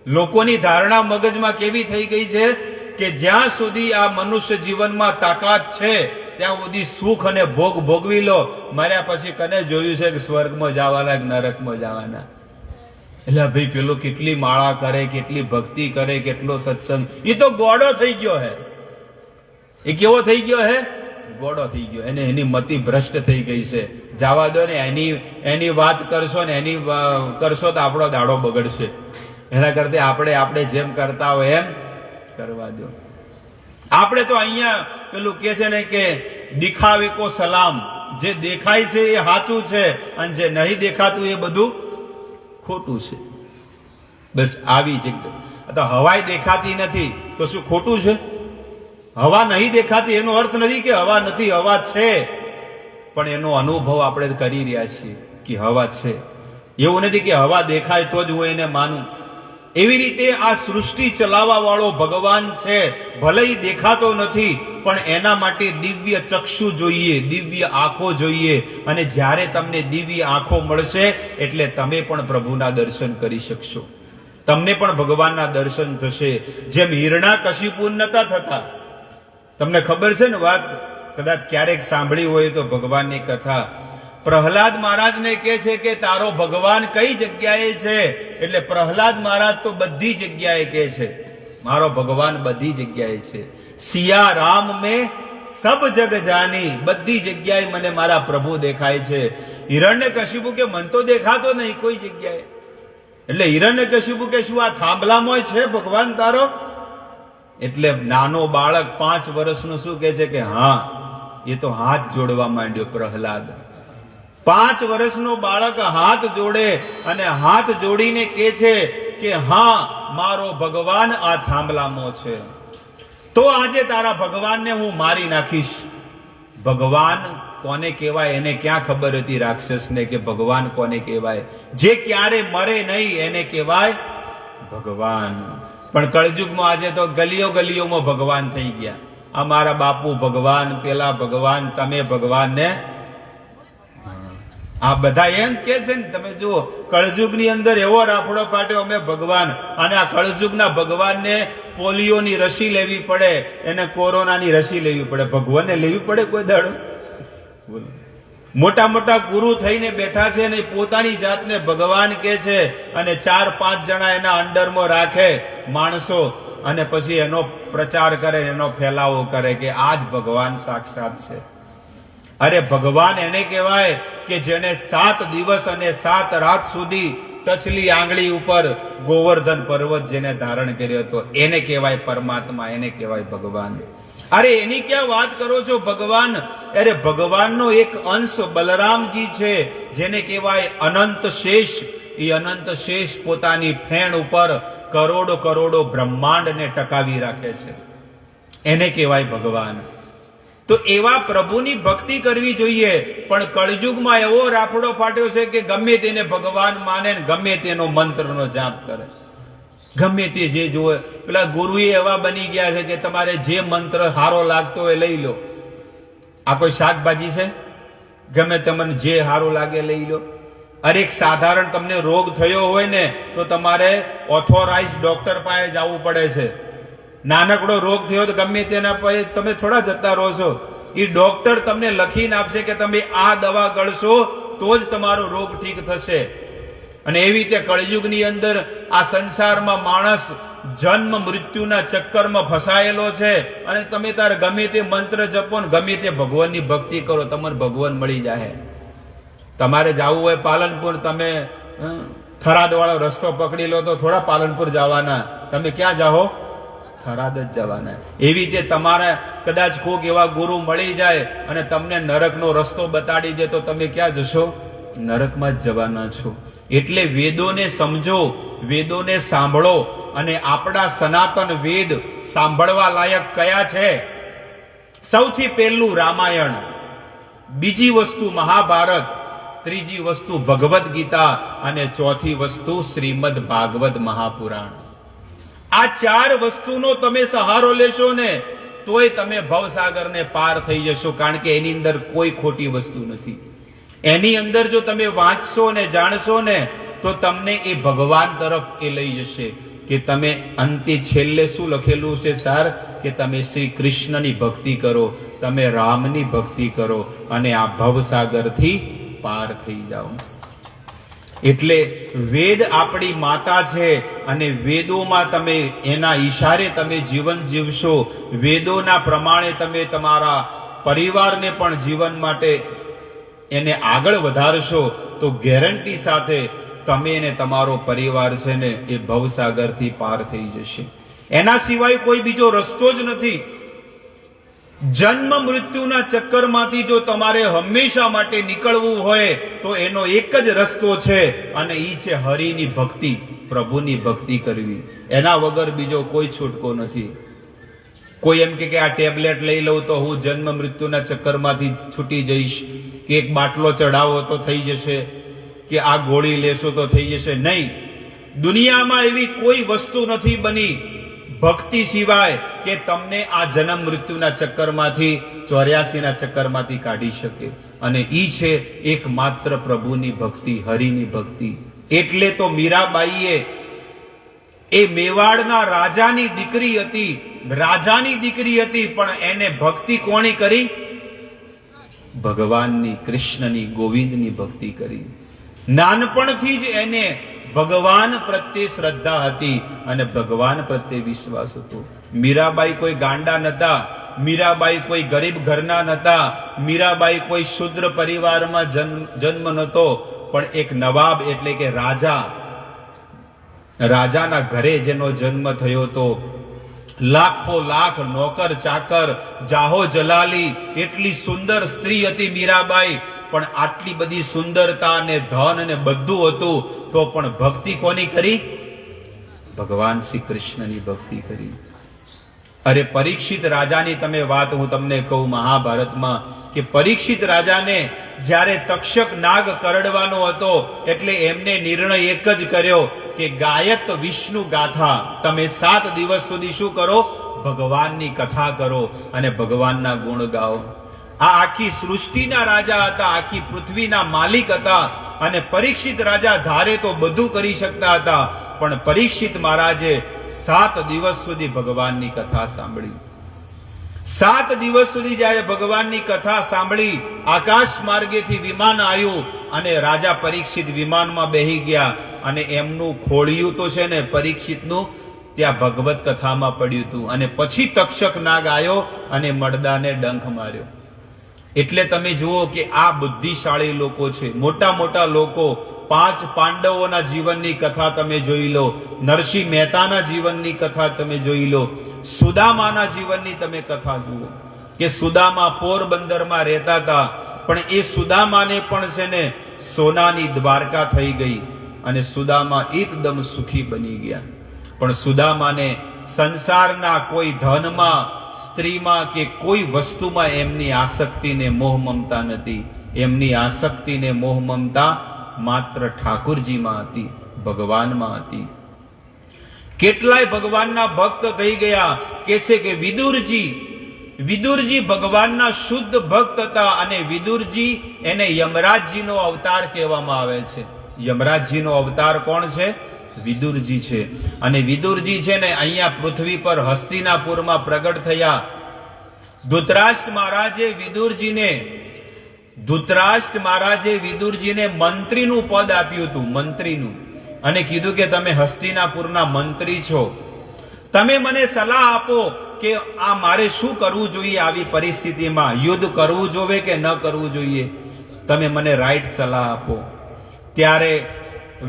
લોકોની ધારણા મગજમાં કેવી થઈ ગઈ છે કે જ્યાં સુધી આ મનુષ્ય જીવનમાં તાકાત છે ત્યાં સુધી સુખ અને ભોગ ભોગવી લો. મર્યા પછી કને જોયું છે કે સ્વર્ગમાં જવાના કે નરકમાં જવાના? એટલે ભાઈ પેલો કેટલી માળા કરે, કેટલી ભક્તિ કરે, કેટલો સત્સંગ, એ તો ગોડો થઈ ગયો હે. એ કેવો થઈ ગયો હે? ગોડો થઈ ગયો. એને એની મતિ ભ્રષ્ટ થઈ ગઈ છે. જવા દો ને, એની વાત કરશો ને એની કરશો તો આપણો દાડો બગડશે. એના કરતા આપણે જેમ કરતા હોય એમ કરવા દો. આપણે તો અહીંયા પેલું કે છે ને કે દિખાવે કો સલામ. જે દેખાય છે એ સાચું છે, અને જે નહીં દેખાતું એ બધું ખોટું છે. બસ આવી જગ્યા. તો હવાય દેખાતી નથી તો શું ખોટું છે? હવા નહીં દેખાતી એનો અર્થ નથી કે હવા નથી, હવા છે, પણ એનો અનુભવ આપણે કરી રહ્યા છીએ કે હવા છે. એવું નથી કે હવા દેખાય તો જ હું એને માનું. એવી રીતે આ સૃષ્ટિ ચલાવવા વાળો ભગવાન છે. ભલે દેખાતો નથી, પણ એના માટે દિવ્ય ચક્ષુ જોઈએ, દિવ્ય આંખો જોઈએ. અને જ્યારે તમને દિવ્ય આંખો મળશે એટલે તમે પણ પ્રભુના દર્શન કરી શકશો, તમને પણ ભગવાનના દર્શન થશે. જેમ હિરણ્યકશિપુ નતા થતા. તમને ખબર છે ને વાત, કદાચ ક્યારેક સાંભળી હોય તો ભગવાનની કથા. પ્રહલાદ મહારાજને કહે છે કે તારો ભગવાન કઈ જગ્યાએ છે? એટલે પ્રહલાદ મહારાજ તો બધી જગ્યાએ કહે છે મારો ભગવાન બધી જગ્યાએ છે. સિયા રામ મેં સબ જગ જાની. બધી જગ્યાએ મને મારા પ્રભુ દેખાય છે. હિરણ્યકશિપુ કે મન તો દેખાતો નહીં કોઈ જગ્યાએ. એટલે હિરણ્યકશિપુ કે શું આ થાંભલામાં છે ભગવાન તારો? એટલે નાનો બાળક 5 વર્ષનું શું કહે છે કે હા, એ તો હાથ જોડવા માંડ્યો પ્રહલાદ. 5 વર્ષનો બાળક હાથ જોડે અને હાથ જોડીને કહે છે કે હા, મારો ભગવાન આ થાંભલામાં છે. તો આજે તારા ભગવાનને હું મારી નાખીશ. ભગવાન કોને કહેવાય એને ક્યાં ખબર હતી રાક્ષસને કે ભગવાન કોને કહેવાય? જે ક્યારે મરે નહીં એને કહેવાય ભગવાન. પણ કળયુગમાં આજે તો ગલીઓ ગલીઓમાં ભગવાન થઈ ગયા. અમારા બાપુ ભગવાન, પેલા ભગવાન, તમે ભગવાન ને આ બધા એમ કે છે ને. તમે જુઓ કળયુગની અંદર એવો રાફડો પાટ્યો અમે ભગવાન, અને આ કળયુગના ભગવાનને પોલિયોની રસી લેવી પડે, એને કોરોનાની રસી લેવી પડે, ભગવાનને લેવી પડે કોઈ દાડો? મોટા મોટા ગુરુ થઈને બેઠા છે ને પોતાની જાતને ભગવાન કે છે, અને 4-5 જણા એના અંડરમાં રાખે માણસો, અને પછી એનો પ્રચાર કરે, એનો ફેલાવો કરે કે આ જ ભગવાન સાક્ષાત છે. અરે ભગવાન એને કહેવાય કે જેને 7 દિવસ અને 7 રાત સુધી ટચલી આંગળી ઉપર ગોવર્ધન પર્વત જેને ધારણ કર્યો હતો, એને કહેવાય પરમાત્મા, એને કહેવાય ભગવાન. અરે એની ક્યાં વાત કરો છો ભગવાન? અરે ભગવાનનો એક અંશ બલરામજી છે, જેને કહેવાય અનંત શેષ. એ અનંત શેષ પોતાની ફેણ ઉપર કરોડો કરોડો બ્રહ્માંડને ટકાવી રાખે છે, એને કહેવાય ભગવાન. તો એવા પ્રભુની ભક્તિ કરવી જોઈએ. પણ કળયુગમાં એવો રાફડો ફાટ્યો છે કે ગમે તેને ભગવાન માને, ગમે તેનો મંત્રનો જાપ કરે, ગમે તે જે જોવે. પેલા ગુરુએ એવા બની ગયા છે કે તમારે જે મંત્ર સારો લાગતો હોય લઈ લો. આ કોઈ શાકભાજી છે? ગમે તમને જે સારું લાગે લઈ લો. અરે એક સાધારણ તમને રોગ થયો હોય ને તો તમારે ઓથોરાઇઝ ડોક્ટર પાસે જવું પડે છે. નાનકડો રોગ થયો તો ગમે તેના પાસે તમે થોડા જતા રહો છો. એ ડોક્ટર તમને લખીને આપશે કે તમે આ દવા ગળશો તો જ તમારો રોગ ઠીક થશે. અને એવી રીતે કળયુગની અંદર આ સંસારમાં માણસ જન્મ મૃત્યુના ચક્કરમાં ફસાયેલો છે. અને તમે તારે ગમે તે મંત્ર જપો ને ગમે તે ભગવાનની ભક્તિ કરો, તમને ભગવાન મળી જાય. તમારે જવું હોય પાલનપુર, તમે થરાદ વાળો રસ્તો પકડી લો તો થોડા પાલનપુર જવાના, તમે ક્યાં જાઓ? થરાદ જ જવાના. એવી રીતે તમારે કદાચ કોઈક એવા ગુરુ મળી જાય અને તમને નરકનો રસ્તો બતાડી દે તો તમે ક્યાં જશો? નરકમાં જ જવાના છો. એટલે વેદોને સમજો, વેદોને સાંભળો. અને આપણા સનાતન વેદ સાંભળવા લાયક કયા છે? સૌથી પહેલું રામાયણ, બીજી વસ્તુ મહાભારત, ત્રીજી વસ્તુ ભગવદ્ ગીતા, અને ચોથી વસ્તુ શ્રીમદ ભાગવત મહાપુરાણ. આ 4 વસ્તુનો તમે સહારો લેશો ને તોય તમે ભવસાગરને પાર થઈ જશો. કારણ કે એની અંદર કોઈ ખોટી વસ્તુ નથી. એની અંદર જો તમે વાંચશો ને જાણશો ને તો તમને એ ભગવાન તરફ એ લઈ જશે. કે તમે અંતે છેલ્લે શું લખેલું છે સાર? કે તમે શ્રી કૃષ્ણની ભક્તિ કરો, તમે રામની ભક્તિ કરો, અને આ ભવસાગરથી પાર થઈ જાઓ. એટલે વેદ આપણી માતા છે, અને વેદોમાં તમે એના ઈશારે તમે જીવન જીવશો, વેદોના પ્રમાણે તમે તમારા પરિવારને પણ જીવન માટે એને આગળ વધારશો તો ગેરંટી સાથે તમે ને તમારો પરિવાર છે ને એ ભવસાગરથી પાર થઈ જશે. એના સિવાય કોઈ બીજો રસ્તો જ નથી. જન્મ મૃત્યુના ચક્કરમાંથી જો તમારે હંમેશા માટે નીકળવું હોય તો એનો એક જ રસ્તો છે, અને એ છે હરિની ભક્તિ, પ્રભુની ભક્તિ કરવી. એના વગર બીજો કોઈ છૂટકો નથી. કોઈ એમ કે આ ટેબ્લેટ લઈ લઉં તો હું જન્મ મૃત્યુના ચક્કરમાંથી છૂટી જઈશ, કે એક બાટલો ચડાવો તો થઈ જશે, કે આ ગોળી લેશો તો થઈ જશે. નહીં, દુનિયામાં એવી કોઈ વસ્તુ નથી બની ભક્તિ સિવાય કે તમને આ જન્મ મૃત્યુના ચક્કરમાંથી, 84 ના ચક્કરમાંથી કાઢી શકે. અને ઈ છે એકમાત્ર પ્રભુની ભક્તિ, હરિની ભક્તિ. એટલે તો મીરાબાઈએ એ મેવાડના રાજાની દીકરી હતી, રાજાની દીકરી હતી, પણ એને ભક્તિ કોની કરી? ભગવાનની, કૃષ્ણની, ગોવિંદની ભક્તિ કરી. નાનપણથી જ એને ભગવાન પ્રત્યે શ્રદ્ધા હતી અને ભગવાન પ્રત્યે વિશ્વાસ હતો. મીરાબાઈ કોઈ ગાંડા નતા, મીરાબાઈ કોઈ ગરીબ ઘરના નતા, મીરાબાઈ કોઈ શુદ્ર પરિવારમાં જન્મ નતો, પણ એક નવાબ એટલે કે રાજાના ઘરે જેનો જન્મ થયો હતો. લાખો લાખ નોકર ચાકર, જાહો જલાલી, એટલી સુંદર સ્ત્રી હતી મીરાબાઈ. પણ આટલી બધી સુંદરતા ને ધન ને બધું હતું તો પણ ભક્તિ કોની કરી? ભગવાન શ્રી કૃષ્ણની ભક્તિ કરી. અરે પરીક્ષિત રાજાની તમે વાત હું તમને કહું મહાભારતમાં, કે પરીક્ષિત રાજાને જ્યારે તક્ષક નાગ કરડવાનો હતો એટલે એમને નિર્ણય એક જ કર્યો કે ગાયત વિષ્ણુ ગાથા, તમે 7 દિવસ સુધી શું કરો? ભગવાનની કથા કરો અને ભગવાનના ગુણ ગાઓ. આ આખી સૃષ્ટિના રાજા હતા, આખી પૃથ્વીના માલિક હતા, અને પરીક્ષિત રાજા ધારે તો બધું કરી શકતા હતા, પણ પરીક્ષિત મહારાજે 7 દિવસ સુધી ભગવાનની કથા સાંભળી. 7 દિવસ સુધી જ્યારે ભગવાનની કથા સાંભળી, આકાશ માર્ગેથી વિમાન આવ્યું અને રાજા પરીક્ષિત વિમાનમાં બેહી ગયા, અને એમનું ખોળિયું તો છે ને પરીક્ષિતનું ત્યાં ભગવત કથામાં પડ્યું હતું. અને પછી તક્ષક નાગ આવ્યો અને મડદાને ડંખ માર્યો. એટલે તમે જુઓ કે આ બુદ્ધિશાળી લોકો છે, મોટા મોટા લોકો. 5 પાંડવોના જીવનની કથા તમે જોઈ લો, નરસિંહ મહેતાના જીવનની કથા તમે જોઈ લો, સુદામાના જીવનની તમે કથા જુઓ કે સુદામા પોરબંદરમાં રહેતા હતા, પણ એ સુદામાને પણ છે ને સોનાની દ્વારકા થઈ ગઈ અને સુદામા એકદમ સુખી બની ગયા. પણ સુદામાને સંસારના કોઈ ધનમાં, સ્ત્રીમાં કે કોઈ વસ્તુમાં એમની આસક્તિ ને મોહ મમતા નથી. એમની આસક્તિ ને મોહ મમતા માત્ર ઠાकुरજીમાં હતી, ભગવાનમાં હતી. કેટલાય ભગવાનના ભક્ત થઈ ગયા. કે છે કે વિદુરજી ભગવાનના શુદ્ધ ભક્ત હતા, અને વિદુરજી એને યમરાજજીનો અવતાર કહેવામાં આવે છે. યમરાજજીનો અવતાર કોણ છે? વિદુરજી છે. અને વિદુરજી છે ને અહીંયા પૃથ્વી પર હસ્તિનાપુરમાં પ્રગટ થયા. ધૃતરાષ્ટ્ર મહારાજે વિદુરજીને મંત્રીનું પદ આપ્યું હતું, મંત્રીનું, અને કીધું કે તમે હસ્તિનાપુરના મંત્રી છો, તમે મને સલાહ આપો કે આ મારે શું કરવું જોઈએ, આવી પરિસ્થિતિમાં યુદ્ધ કરવું જોઈએ કે ન કરવું જોઈએ, તમે મને રાઈટ સલાહ આપો. ત્યારે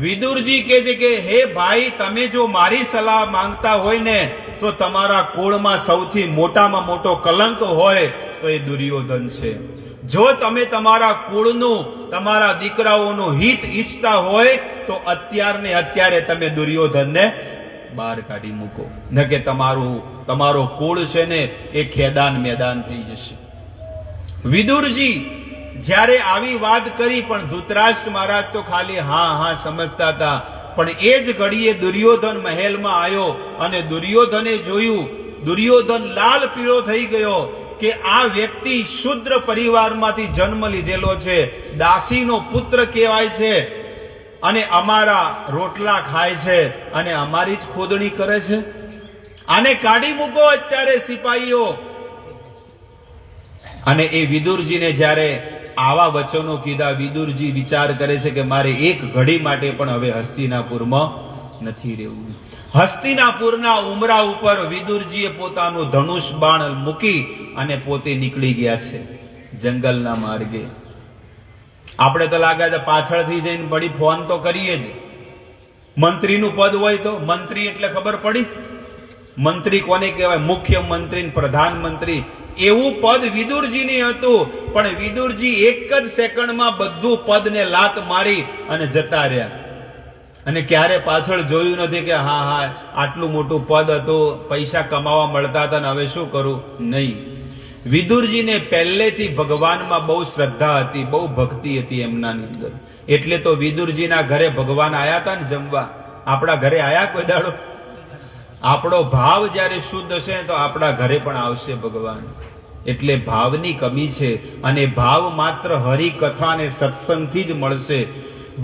વિદુરજી કહે છે કે હે ભાઈ, તમે જો મારી સલાહ માંગતા હોય ને તો તમારા કુળમાં સૌથી મોટામાં મોટો કલંક હોય તો એ દુર્યોધન છે. જો તમે તમારા કુળનું, તમારા દીકરાઓનું હિત ઈચ્છતા હોય તો અત્યારે તમે દુર્યોધનને બહાર કાઢી મૂકો, ન કે તમારો કુળ છે ને એ ખેદાન મેદાન થઈ જશે. વિદુરજી જ્યારે આવી વાત કરી, પણ ધૃતરાષ્ટ્ર મહારાજ તો ખાલી હા સમજતા હતા. પણ એ જ ઘડીએ દુર્યોધન મહેલમાં આવ્યો અને દુર્યોધને જોયું, દુર્યોધન લાલ પીળો થઈ ગયો કે આ વ્યક્તિ શુદ્ર પરિવારમાંથી જન્મ લીધેલો છે, દાસીનો પુત્ર કહેવાય છે, અને અમારા રોટલા ખાય છે અને અમારી જ ખોદણી કરે છે. આને કાઢી મૂકો અત્યારે સિપાહીઓ. અને એ વિદુરજીને જ્યારે આવા વચનો કીધા, વિદુરજી વિચાર કરે છે કે મારે એક ઘડી માટે પણ હવે હસ્તિનાપુરમાં નથી રહેવું. હસ્તિનાપુરના ઉમરા ઉપર વિદુરજીએ પોતાનું ધનુષ બાણ મૂકી અને પોતે નીકળી ગયા છે જંગલના માર્ગે. આપણે તો લાગે છે પાછળથી જઈને બડી ફોન તો કરીએ જ. મંત્રીનું પદ હોય તો, મંત્રી એટલે ખબર પડી, મંત્રી કોને કહેવાય? મુખ્યમંત્રી, પ્રધાનમંત્રી. એવું પદ વિદુરજીને હતું, પણ વિદુરજી એક જ સેકન્ડમાં બધું પદને લાત મારી અને જતા રહ્યા. અને ક્યારે પાછળ જોયું નથી કે હા આટલું મોટું પદ હતું, પૈસા કમાવા મળતા હતા, ને હવે શું કરું? નહીં. વિદુરજીને પહેલેથી ભગવાનમાં બહુ શ્રદ્ધા હતી, બહુ ભક્તિ હતી એમનાની અંદર. એટલે તો વિદુરજીના ઘરે ભગવાન આયા હતા ને જમવા. આપણા ઘરે આયા કોઈ દાડો? આપણો ભાવ જ્યારે શુદ્ધ હશે તો આપણા ઘરે પણ આવશે ભગવાન. એટલે ભાવની કમી છે, અને ભાવ માત્ર હરિકથા અને સત્સંગથી જ મળશે.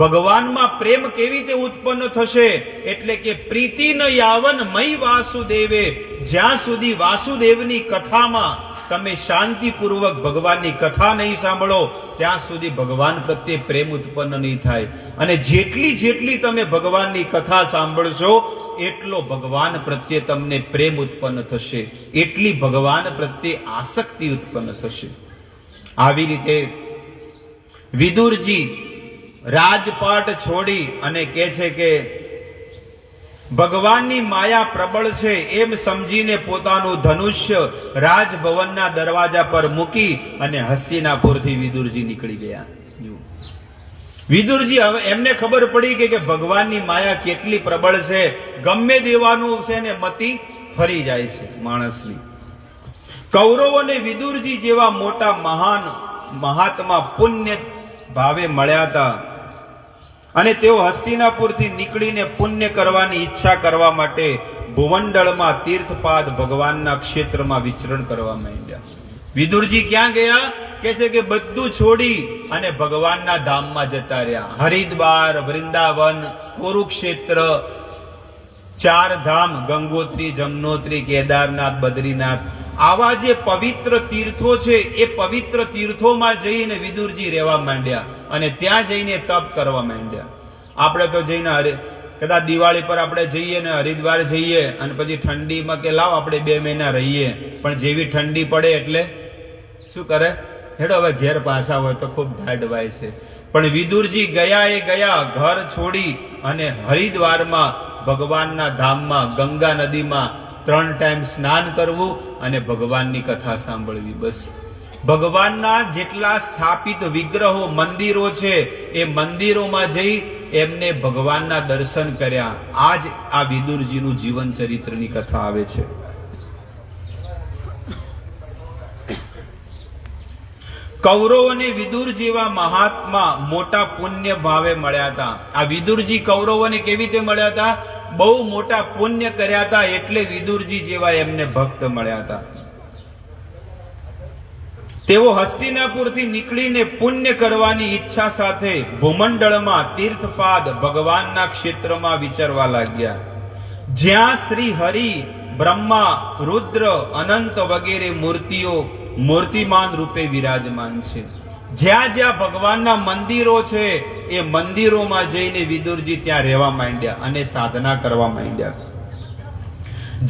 ભગવાનમાં પ્રેમ કેવી રીતે ઉત્પન્ન થશે? એટલે કે પ્રીતિ ન યાવન મય વાસુદેવે, જ્યાં સુધી વાસુદેવની કથામાં તમે શાંતિપૂર્વક ભગવાનની કથા નહીં સાંભળો ત્યાં સુધી ભગવાન પ્રત્યે પ્રેમ ઉત્પન્ન નહીં થાય. અને જેટલી તમે ભગવાનની કથા સાંભળશો એટલો ભગવાન પ્રત્યે તમને પ્રેમ ઉત્પન્ન થશે, એટલી ભગવાન પ્રત્યે આસક્તિ ઉત્પન્ન થશે. આવી રીતે વિદુરજી રાજપાટ છોડી અને કહે છે કે ભગવાનની માયા પ્રબળ છે એમ સમજીને પોતાનું ધનુષ્ય રાજભવનના દરવાજા પર મૂકી અને હસ્તિનાપુરથી વિદુરજી નીકળી ગયા. વિદુરજી હવે એમને ખબર પડી કે ભગવાનની માયા કેટલી પ્રબળ છે. ગમે દેવાનું છે ને મતિ ફરી જાય છે માણસની. કૌરવોને વિદુરજી જેવા મોટા મહાન મહાત્મા પુણ્ય ભાવે મળ્યા હતા અને તેઓ હસ્તિનાપુરથી નીકળીને પુણ્ય કરવાની ઈચ્છા કરવા માટે ભુવંડળમાં તીર્થપાદ ભગવાનના ક્ષેત્રમાં વિચરણ કરવા માંડ્યા. વિદુરજી ક્યાં ગયા કે છે કે બધું છોડી અને ભગવાનના ધામમાં જતા રહ્યા. હરિદ્વાર, વૃંદાવન, કુરુક્ષેત્ર, 4 ધામ, ગંગોત્રી, જમનોત્રી, કેદારનાથ, બદ્રીનાથ, આવા જે પવિત્ર તીર્થો છે એ પવિત્ર તીર્થોમાં જઈને વિદુરજી રહેવા માંડ્યા અને ત્યાં જઈને તપ કરવા માંડ્યા. આપણે તો જઈને કદાચ દિવાળી પર આપણે જઈએ ને હરિદ્વાર જઈએ અને પછી ઠંડીમાં કે લાવ આપણે 2 મહિના રહીએ, પણ જેવી ઠંડી પડે એટલે શું કરે? હેડો હવે ઘેર પાછા હોય તો ખૂબ ઢાઢવાય છે. પણ વિદુરજી ગયા એ ગયા ઘર છોડી અને હરિદ્વારમાં ભગવાનના ધામમાં ગંગા નદીમાં 3 ટાઈમ સ્નાન કરવું અને ભગવાનની કથા સાંભળવી. બસ ભગવાનના જેટલા સ્થાપિત વિગ્રહો મંદિરો છે એ મંદિરોમાં જઈ એમને ભગવાનના દર્શન કર્યા. આજ આ વિદુરજીનું જીવન ચરિત્રની કથા આવે છે. કૌરવોને વિદુર જેવા મહાત્મા મોટા પુણ્ય ભાવે મળ્યા હતા. આ વિદુરજી કૌરવોને કેવી રીતે મળ્યા હતા? બહુ મોટા પુણ્ય કર્યા હતા એટલે વિદુરજી જેવા એમને ભક્ત મળ્યા હતા. તેઓ હસ્તિનાપુરથી નીકળીને પુણ્ય કરવાની ઈચ્છા સાથે ભૂમંડળમાં તીર્થપાદ ભગવાનના ક્ષેત્રમાં વિચરવા લાગ્યા. જ્યાં શ્રી હરિ, બ્રહ્મા, રુદ્ર, અનંત વગેરે મૂર્તિઓ મૂર્તિમાન રૂપે વિરાજમાન છે. જ્યાં જ્યાં ભગવાનના મંદિરો છે એ મંદિરોમાં જઈને વિદુરજી ત્યાં રહેવા માંડ્યા અને સાધના કરવા માંડ્યા.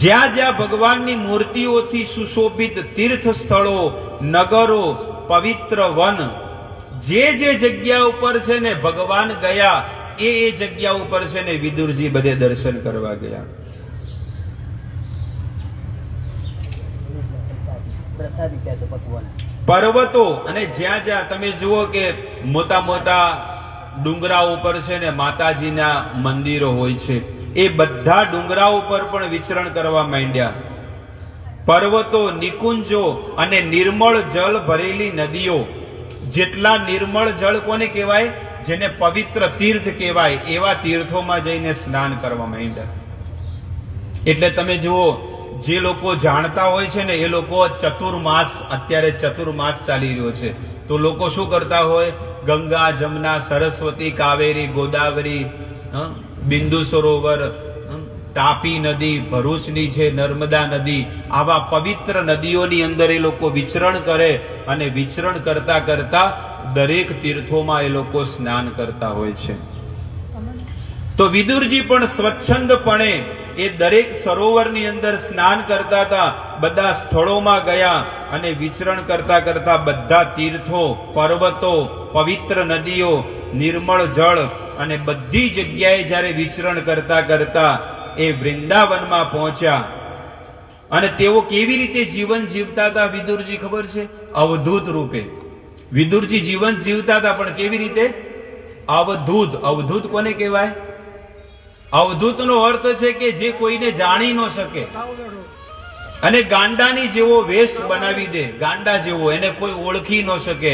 જ્યાં જ્યાં ભગવાનની મૂર્તિઓથી સુશોભિત તીર્થ સ્થળો, નગરો, પવિત્ર વન, જે જગ્યા ઉપર છે ને ભગવાન ગયા એ જગ્યા ઉપર છે ને વિદુરજી બધે દર્શન કરવા ગયા. પર્વતો અને જ્યાં જ્યાં તમે જુઓ કે મોટા મોટા ડુંગરા ઉપર છે ને માતાજીના મંદિરો હોય છે, એ બધા ડુંગરા ઉપર પણ વિચરણ કરવા માંડ્યા. પર્વતો, નિકુંજો અને નિર્મળ જળ ભરેલી નદીઓ, જેટલા નિર્મળ જળ કોને કહેવાય? જેને પવિત્ર તીર્થ કહેવાય, એવા તીર્થોમાં જઈને સ્નાન કરવા માંડ્યા. એટલે તમે જુઓ, જે લોકો જાણતા હોય છે ને એ લોકો ચતુર્માસ, અત્યારે ચતુર્માસ ચાલી રહ્યો છે, તો લોકો શું કરતા હોય? ગંગા, જમના, સરસ્વતી, કાવેરી, ગોદાવરી, બિંદુ સરોવર, તાપી નદી, ભરૂચની છે નર્મદા નદી, આવા પવિત્ર નદીઓની અંદર એ લોકો વિચરણ કરે અને વિચરણ કરતા કરતા દરેક તીર્થોમાં એ લોકો સ્નાન કરતા હોય છે. તો વિદુરજી પણ સ્વચ્છંદપણે એ દરેક સરોવરની અંદર સ્નાન કરતા હતા. બધા સ્થળોમાં ગયા અને વિચરણ કરતા કરતા બધા તીર્થો, પર્વતો, પવિત્ર નદીઓ, નિર્મળ જળ અને બધી જગ્યાએ જ્યારે વિચરણ કરતા કરતા એ વૃંદાવનમાં પહોંચ્યા. અને તેઓ કેવી રીતે જીવન જીવતા હતા વિદુરજી ખબર છે? અવધૂત રૂપે વિદુરજી જીવન જીવતા હતા. પણ કેવી રીતે? અવધૂત. અવધૂત કોને કહેવાય? અવધૂત નો અર્થ છે કે જે કોઈને જાણી ન શકે અને ગાંડાની જેવો વેશ બનાવી દે, ગાંડા જેવો, એને કોઈ ઓળખી ન શકે,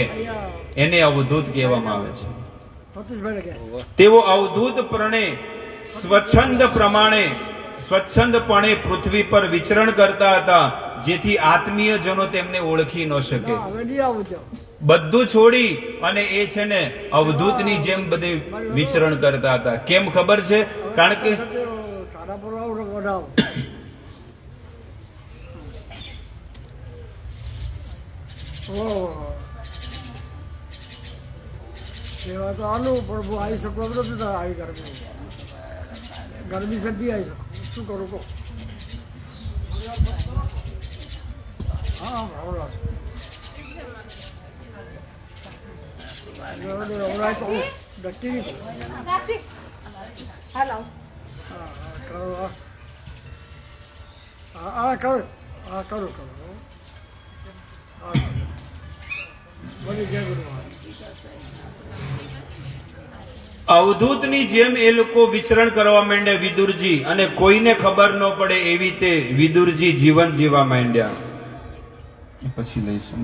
એને અવધૂત કહેવામાં આવે છે. તેઓ અવધૂતપણે સ્વચ્છંદપણે પૃથ્વી પર વિચરણ કરતા હતા, જેથી આત્મીય જનો તેમને ઓળખી ન શકે. બધું છોડી અને એ છે ને અવધૂતની જેમ બધે વિચરણ કરતા હતા. કેમ ખબર છે? કારણ કે સેવા તો આનું પણ આવી શકવા નથી. આવી ગરમી સદી આવી શકો, શું કરું કહો? હા બરાબર. કરું બધી જય ગુરુ. અવધૂતની જેમ એ લોકો વિચરણ કરવા માંડ્યા વિદુરજી, અને કોઈને ખબર ન પડે એવી તે વિદુરજી જીવન જીવવા માંડ્યા. પછી લઈશું.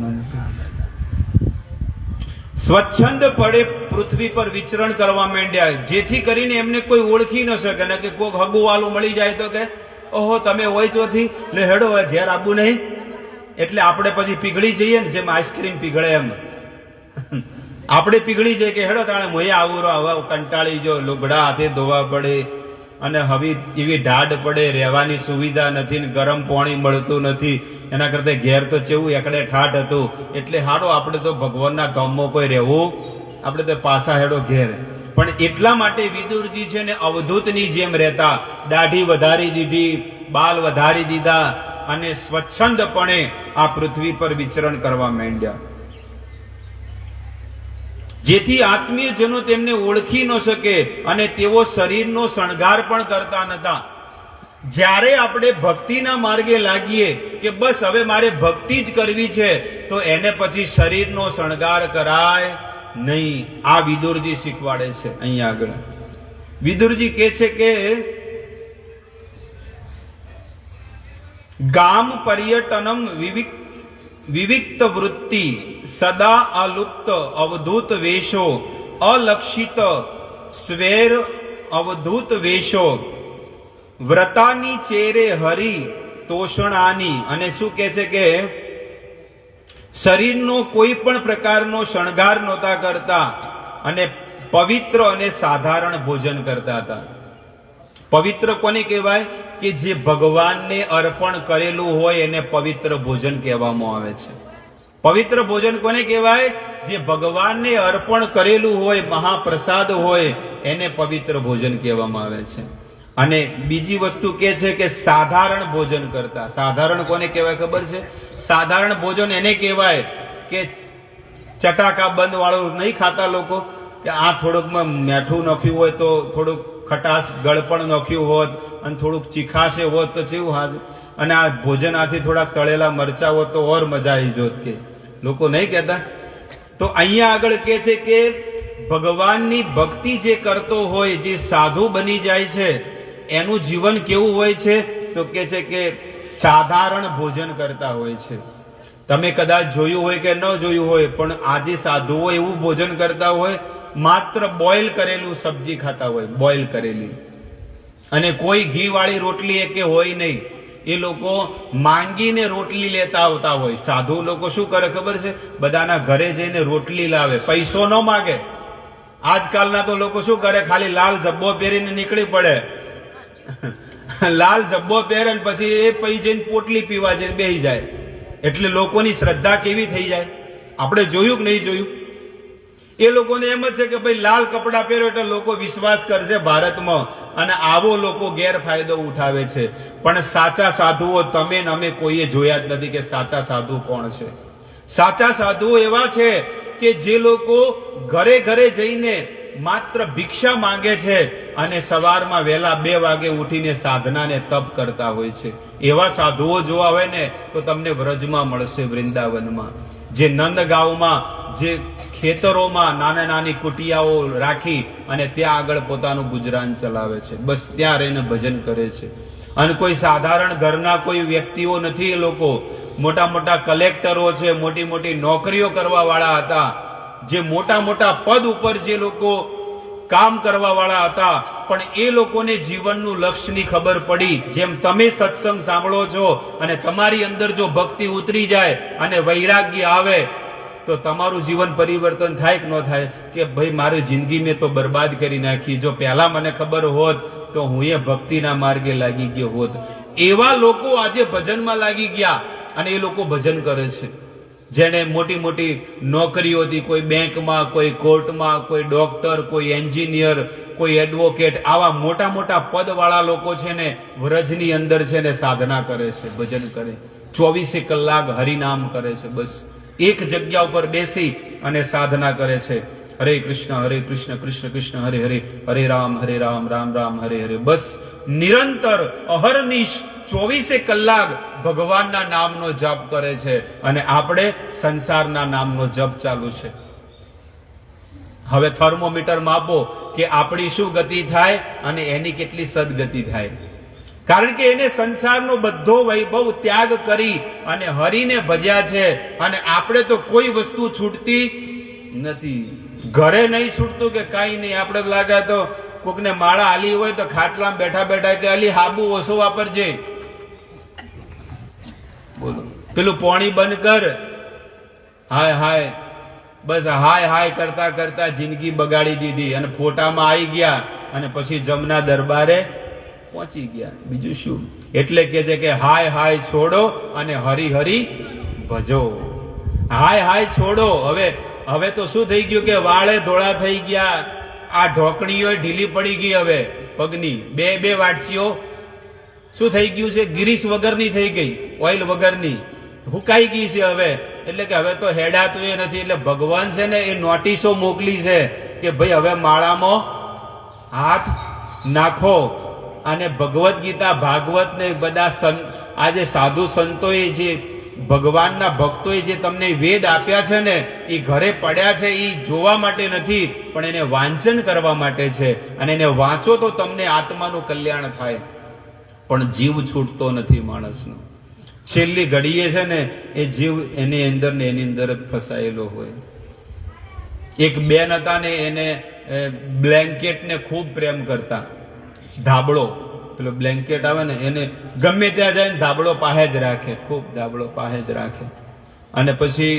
સ્વચ્છંદ પડે પૃથ્વી પર વિચરણ કરવા માંડ્યા, જેથી કરીને એમને કોઈ ઓળખી ન શકે. ને કે કોઈક હગુ વાલું મળી જાય તો કે ઓહો તમે હોય ચોથી લે હેડો હોય ઘેર આબુ નહીં. એટલે આપણે પછી પીગળી જઈએ ને, જેમ આઈસ્ક્રીમ પીગળે એમ આપણે પીગળી જઈએ કે હેડો તાણે મોયા આવું આવા કંટાળી જો, લુગડા હાથે ધોવા પડે, અને હવે એવી ઢાઢ પડે, રહેવાની સુવિધા નથી ને ગરમ પાણી મળતું નથી. એના કરતા ઘેર તો કેવું એકડે ઠાઠ હતું. એટલે હાડો આપણે તો ભગવાનના કામમાં કોઈ રહેવું, આપણે તો પાછા હેડો ઘેર. પણ એટલા માટે વિદુરજી છે ને અવધૂતની જેમ રહેતા, દાઢી વધારી દીધી, બાલ વધારી દીધા, અને સ્વચ્છંદપણે આ પૃથ્વી પર વિચરણ કરવા માંડ્યા, જેથી આત્મીયજનો તેમને ઓળખી ન શકે. અને તેઓ શરીરનો શણગાર પણ કરતા નતા. જ્યારે આપણે ભક્તિના માર્ગે લાગીએ કે બસ હવે મારે ભક્તિ જ કરવી છે, તો એને પછી શરીરનો શણગાર કરાય નહીં. આ વિદુરજી શીખવાડે છે. અહીંયા આગળ વિદુરજી કહે છે કે ગામ પર્યટનમ વિવિક્ત વૃત્તિ સદા અલુપ્ત અવધૂત વેશો અલક્ષિત સ્વેર અવધૂત વેશો વ્રતાની ચેરે હરિ તોષણાની. અને શું કહે છે કે શરીરનો કોઈ પણ પ્રકારનો શણગાર નહોતા કરતા, અને પવિત્ર અને સાધારણ ભોજન કરતા હતા. પવિત્ર કોને કહેવાય? કે જે ભગવાનને અર્પણ કરેલું હોય એને પવિત્ર ભોજન કહેવામાં આવે છે. પવિત્ર ભોજન કોને કહેવાય? જે ભગવાનને અર્પણ કરેલું હોય, મહાપ્રસાદ હોય, એને પવિત્ર ભોજન કહેવામાં આવે છે. અને બીજી વસ્તુ કે છે કે સાધારણ ભોજન કરતા. સાધારણ કોને કહેવાય ખબર છે? સાધારણ ભોજન એને કહેવાય કે ચટાકા બંધ વાળું નહીં ખાતા લોકો, કે આ થોડુંકમાં મીઠું નાખ્યું હોય તો થોડુંક ખટાશ ગળપણ નાખ્યું હોત, અને થોડુંક ચીખાશે હોત તો કેવું હાથ, અને આ ભોજન આથી થોડાક તળેલા મરચા હોત તો ઓર મજા આવી જોત, કે લોકો નહીં કહેતા. તો અહીંયા આગળ કે છે કે ભગવાનની ભક્તિ જે કરતો હોય, જે સાધુ બની જાય છે, એનું જીવન કેવું હોય છે? તો કે છે કે સાધારણ ભોજન કરતા હોય છે. તમે કદાચ જોયું હોય કે ન જોયું હોય, પણ આજે સાધુઓ એવું ભોજન કરતા હોય, માત્ર બોઇલ કરેલું સબ્જી ખાતા હોય, બોઇલ કરેલી, અને કોઈ ઘી વાળી રોટલી કે હોય નહીં. એ લોકો માંગીને રોટલી લેતા આવતા હોય. સાધુ લોકો શું કરે ખબર છે? બધાના ઘરે જઈને રોટલી લાવે, પૈસો ન માગે. આજકાલના તો લોકો શું કરે? ખાલી લાલ જબ્બો પહેરીને નીકળી પડે, લાલ જબ્બો પહેરે પછી એ પૈ જઈને પોટલી પીવા જઈને બેસી જાય. એટલે લોકોની શ્રદ્ધા કેવી થઈ જાય? આપણે જોયું કે નહીં જોયું? એ લોકોને એમ જ છે કે ભાઈ લાલ કપડા પહેરો એટલે લોકો વિશ્વાસ કરશે ભારતમાં, અને આવો લોકો ગેરફાયદો ઉઠાવે છે. પણ સાચા સાધુઓ તમે ને અમે કોઈએ જોયા જ નથી કે સાચા સાધુ કોણ છે. સાચા સાધુઓ એવા છે કે જે લોકો ઘરે ઘરે જઈને માત્ર ભિક્ષા માંગે છે, અને સવારમાં વહેલા 2 વાગે ઉઠીને સાધનાને તપ કરતા હોય છે. એવા સાધુઓ જોવા હોય ને તો તમને વ્રજમાં મળશે, વૃંદાવનમાં. જે નંદગાંવમાં, જે ખેતરોમાં નાના નાની કુટિયાઓ રાખી અને ત્યાં આગળ પોતાનું ગુજરાન ચલાવે છે, બસ ત્યાં રહીને ભજન કરે છે. અને કોઈ સાધારણ ઘરના કોઈ વ્યક્તિઓ નથી. એ લોકો મોટા મોટા કલેક્ટરો છે, મોટી મોટી નોકરીઓ કરવા વાળા હતા, જે મોટા મોટા પદ ઉપર જે લોકો કામ કરવા વાળા હતા, પણ એ લોકોને જીવનનું લક્ષ્યની ખબર પડી. જેમ તમે સત્સંગ સાંભળો છો અને તમારી અંદર જો ભક્તિ ઉતરી જાય અને વૈરાગ્ય આવે, તો તમારું જીવન પરિવર્તન થાય કે ન થાય? કે ભાઈ મારી જિંદગી મેં તો બરબાદ કરી નાખી, જો પહેલા મને ખબર હોત તો હું એ ભક્તિના માર્ગે લાગી ગયો હોત. એવા લોકો આજે ભજનમાં લાગી ગયા, અને એ લોકો ભજન કરે છે. જેને મોટી મોટી નોકરીઓ હતી, કોઈ બેંકમાં, કોઈ કોર્ટમાં, કોઈ ડોક્ટર, કોઈ એન્જિનિયર, કોઈ એડવોકેટ, આવા મોટા મોટા પદ વાળા લોકો છે ને વ્રજની અંદર છે ને સાધના કરે છે, ભજન કરે, 24 કલાક હરિનામ કરે છે. બસ એક જગ્યા ઉપર બેસી અને સાધના કરે છે. હરે કૃષ્ણ કૃષ્ણ કૃષ્ણ હરે હરે, હરે રામ રામ રામ હરે હરે. બસ નિરંતર અહર્નિશ 24 કલાક ભગવાનના નામનો જપ કરે છે, અને આપણે સંસારના નામનો જપ ચાલુ છે. હવે થર્મોમીટર માપો કે આપણી શું ગતિ થાય અને એની કેટલી સદગતિ થાય. કારણ કે એને સંસારનો બધો વૈભવ ત્યાગ કરી અને હરિને ભજ્યા છે. અને આપણે તો કોઈ વસ્તુ છૂટતી નથી. ઘરે નહીં છૂટતું કે કાંઈ નહીં. આપણે લાગે તો કોકને માળા હાલી હોય તો ખાટલામાં બેઠા બેઠા કે અલી હાબુ ઓછો વાપરજે, બોલો પેલું પોણી બંધ કર, હાય હાય, બસ હાય હાય કરતા કરતા જિંદગી બગાડી દીધી અને ફોટામાં આવી ગયા અને પછી જમના દરબારે પહોંચી ગયા. બીજું શું? એટલે કે છે કે હાય હાય છોડો અને હરી હરી ભજો. હાય હાય છોડો. હવે તો શું થઈ ગયું કે વાળે ધોળા થઈ ગયા, આ ઢોકણીઓ ઢીલી પડી ગઈ, હવે પગની બે વાટસીઓ શું થઈ ગયું છે, ગિરીશ વગરની થઈ ગઈ, ઓઇલ વગરની હુકાઈ ગઈ છે હવે. એટલે કે હવે તો હેડાતું એ નથી. એટલે ભગવાન છે ને એ નોટિસો મોકલી છે કે ભાઈ હવે માળામાં હાથ નાખો. અને ભગવદ્ ગીતા, ભાગવત ને બધા આજે સાધુ સંતોએ જે ભગવાનના ભક્તોએ જે તમને વેદ આપ્યા છે ને એ ઘરે પડ્યા છે, એ જોવા માટે નથી પણ એને વાંચન કરવા માટે છે. અને એને વાંચો તો તમને આત્માનું કલ્યાણ થાય. પણ જીવ છૂટતો નથી માણસનો. છેલ્લી ઘડીએ છે ને એ જીવ એની અંદર ને એની અંદર જ ફસાયેલો હોય. એક બેન હતા ને એને બ્લેન્કેટ ને ખૂબ પ્રેમ કરતા. ધાબળો, પેલો બ્લેન્કેટ આવે ને એને ગમે ત્યાં જાય ને ધાબળો પાસે જ રાખે, ખૂબ ધાબળો પાસે જ રાખે. અને પછી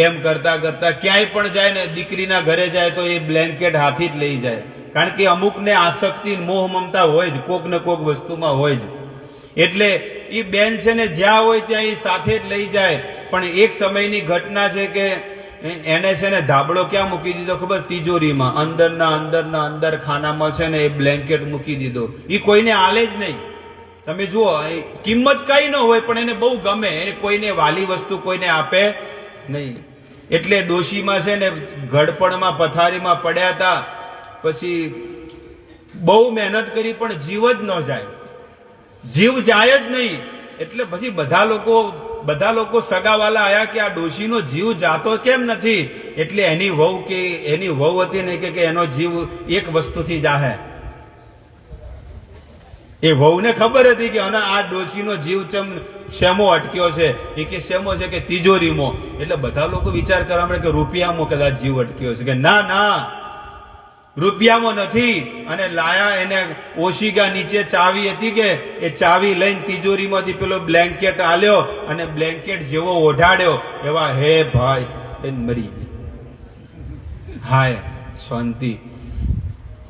એમ કરતા કરતા ક્યાંય પણ જાય ને, દીકરીના ઘરે જાય તો એ બ્લેન્કેટ હાથી જ લઈ જાય. કારણ કે અમુકને આસક્તિ મોહ મમતા હોય જ, કોક ને કોક વસ્તુમાં હોય જ. એટલે એ બેન છે ને જ્યાં હોય ત્યાં એ સાથે જ લઈ જાય. પણ એક સમયની ઘટના છે કે એને છે ને ધાબળો ક્યાં મૂકી દીધો ખબર? તિજોરીમાં, અંદર ખાનામાં છે ને એ બ્લેન્કેટ મૂકી દીધો. એ કોઈને આલે જ નહીં. તમે જુઓ, કિંમત કઈ ન હોય પણ એને બહુ ગમે. એને કોઈને વાલી વસ્તુ કોઈને આપે નહીં. એટલે ડોશીમાં છે ને ગડપણમાં પથારીમાં પડ્યા હતા. પછી બહુ મહેનત કરી પણ જીવ જ ન જાય, જીવ જાય જ નહીં. એટલે પછી બધા લોકો સગાવાલા આયા કે આ ડોશીનો જીવ જાતો કેમ નથી? એટલે એની વહુ હતી ને કે એનો જીવ એક વસ્તુથી જાહે. એ વહુને ખબર હતી કે આ ડોશીનો જીવ શેમો અટક્યો છે. એ કે શેમો છે? કે તિજોરીમાં. એટલે બધા લોકો વિચાર કરવા મળે કે રૂપિયામાં કદાચ જીવ અટક્યો છે. કે ના, રૂપિયામાં નથી. અને લાયા એને ઓશિકા નીચે ચાવી હતી કે એ ચાવી લઈને તિજોરીમાંથી પેલો બ્લેન્કેટ આલ્યો અને બ્લેન્કેટ જેવો ઓઢાડ્યો એવા હે ભાઈ એને મરી ગઈ. હાય શાંતિ.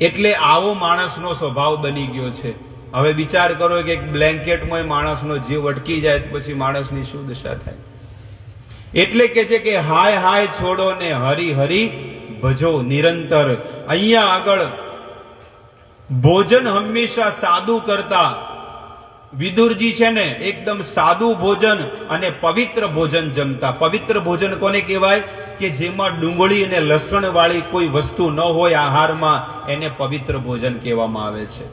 એટલે આવો માણસનો સ્વભાવ બની ગયો છે. હવે વિચાર કરો કે એક બ્લેન્કેટમાં માણસનો જીવ અટકી જાય તો પછી માણસની શું દશા થાય? એટલે કે છે કે હાય હાય છોડો ને હરી હરી ભજો નિરંતર. અહીંયા આગળ ભોજન હંમેશા સાદું કરતા વિદુરજી છે ને એકદમ સાદું ભોજન અને પવિત્ર ભોજન જમતા. પવિત્ર ભોજન કોને કહેવાય? કે જેમાં ડુંગળી અને લસણ વાળી કોઈ વસ્તુ ન હોય આહારમાં, એને પવિત્ર ભોજન કહેવામાં આવે છે.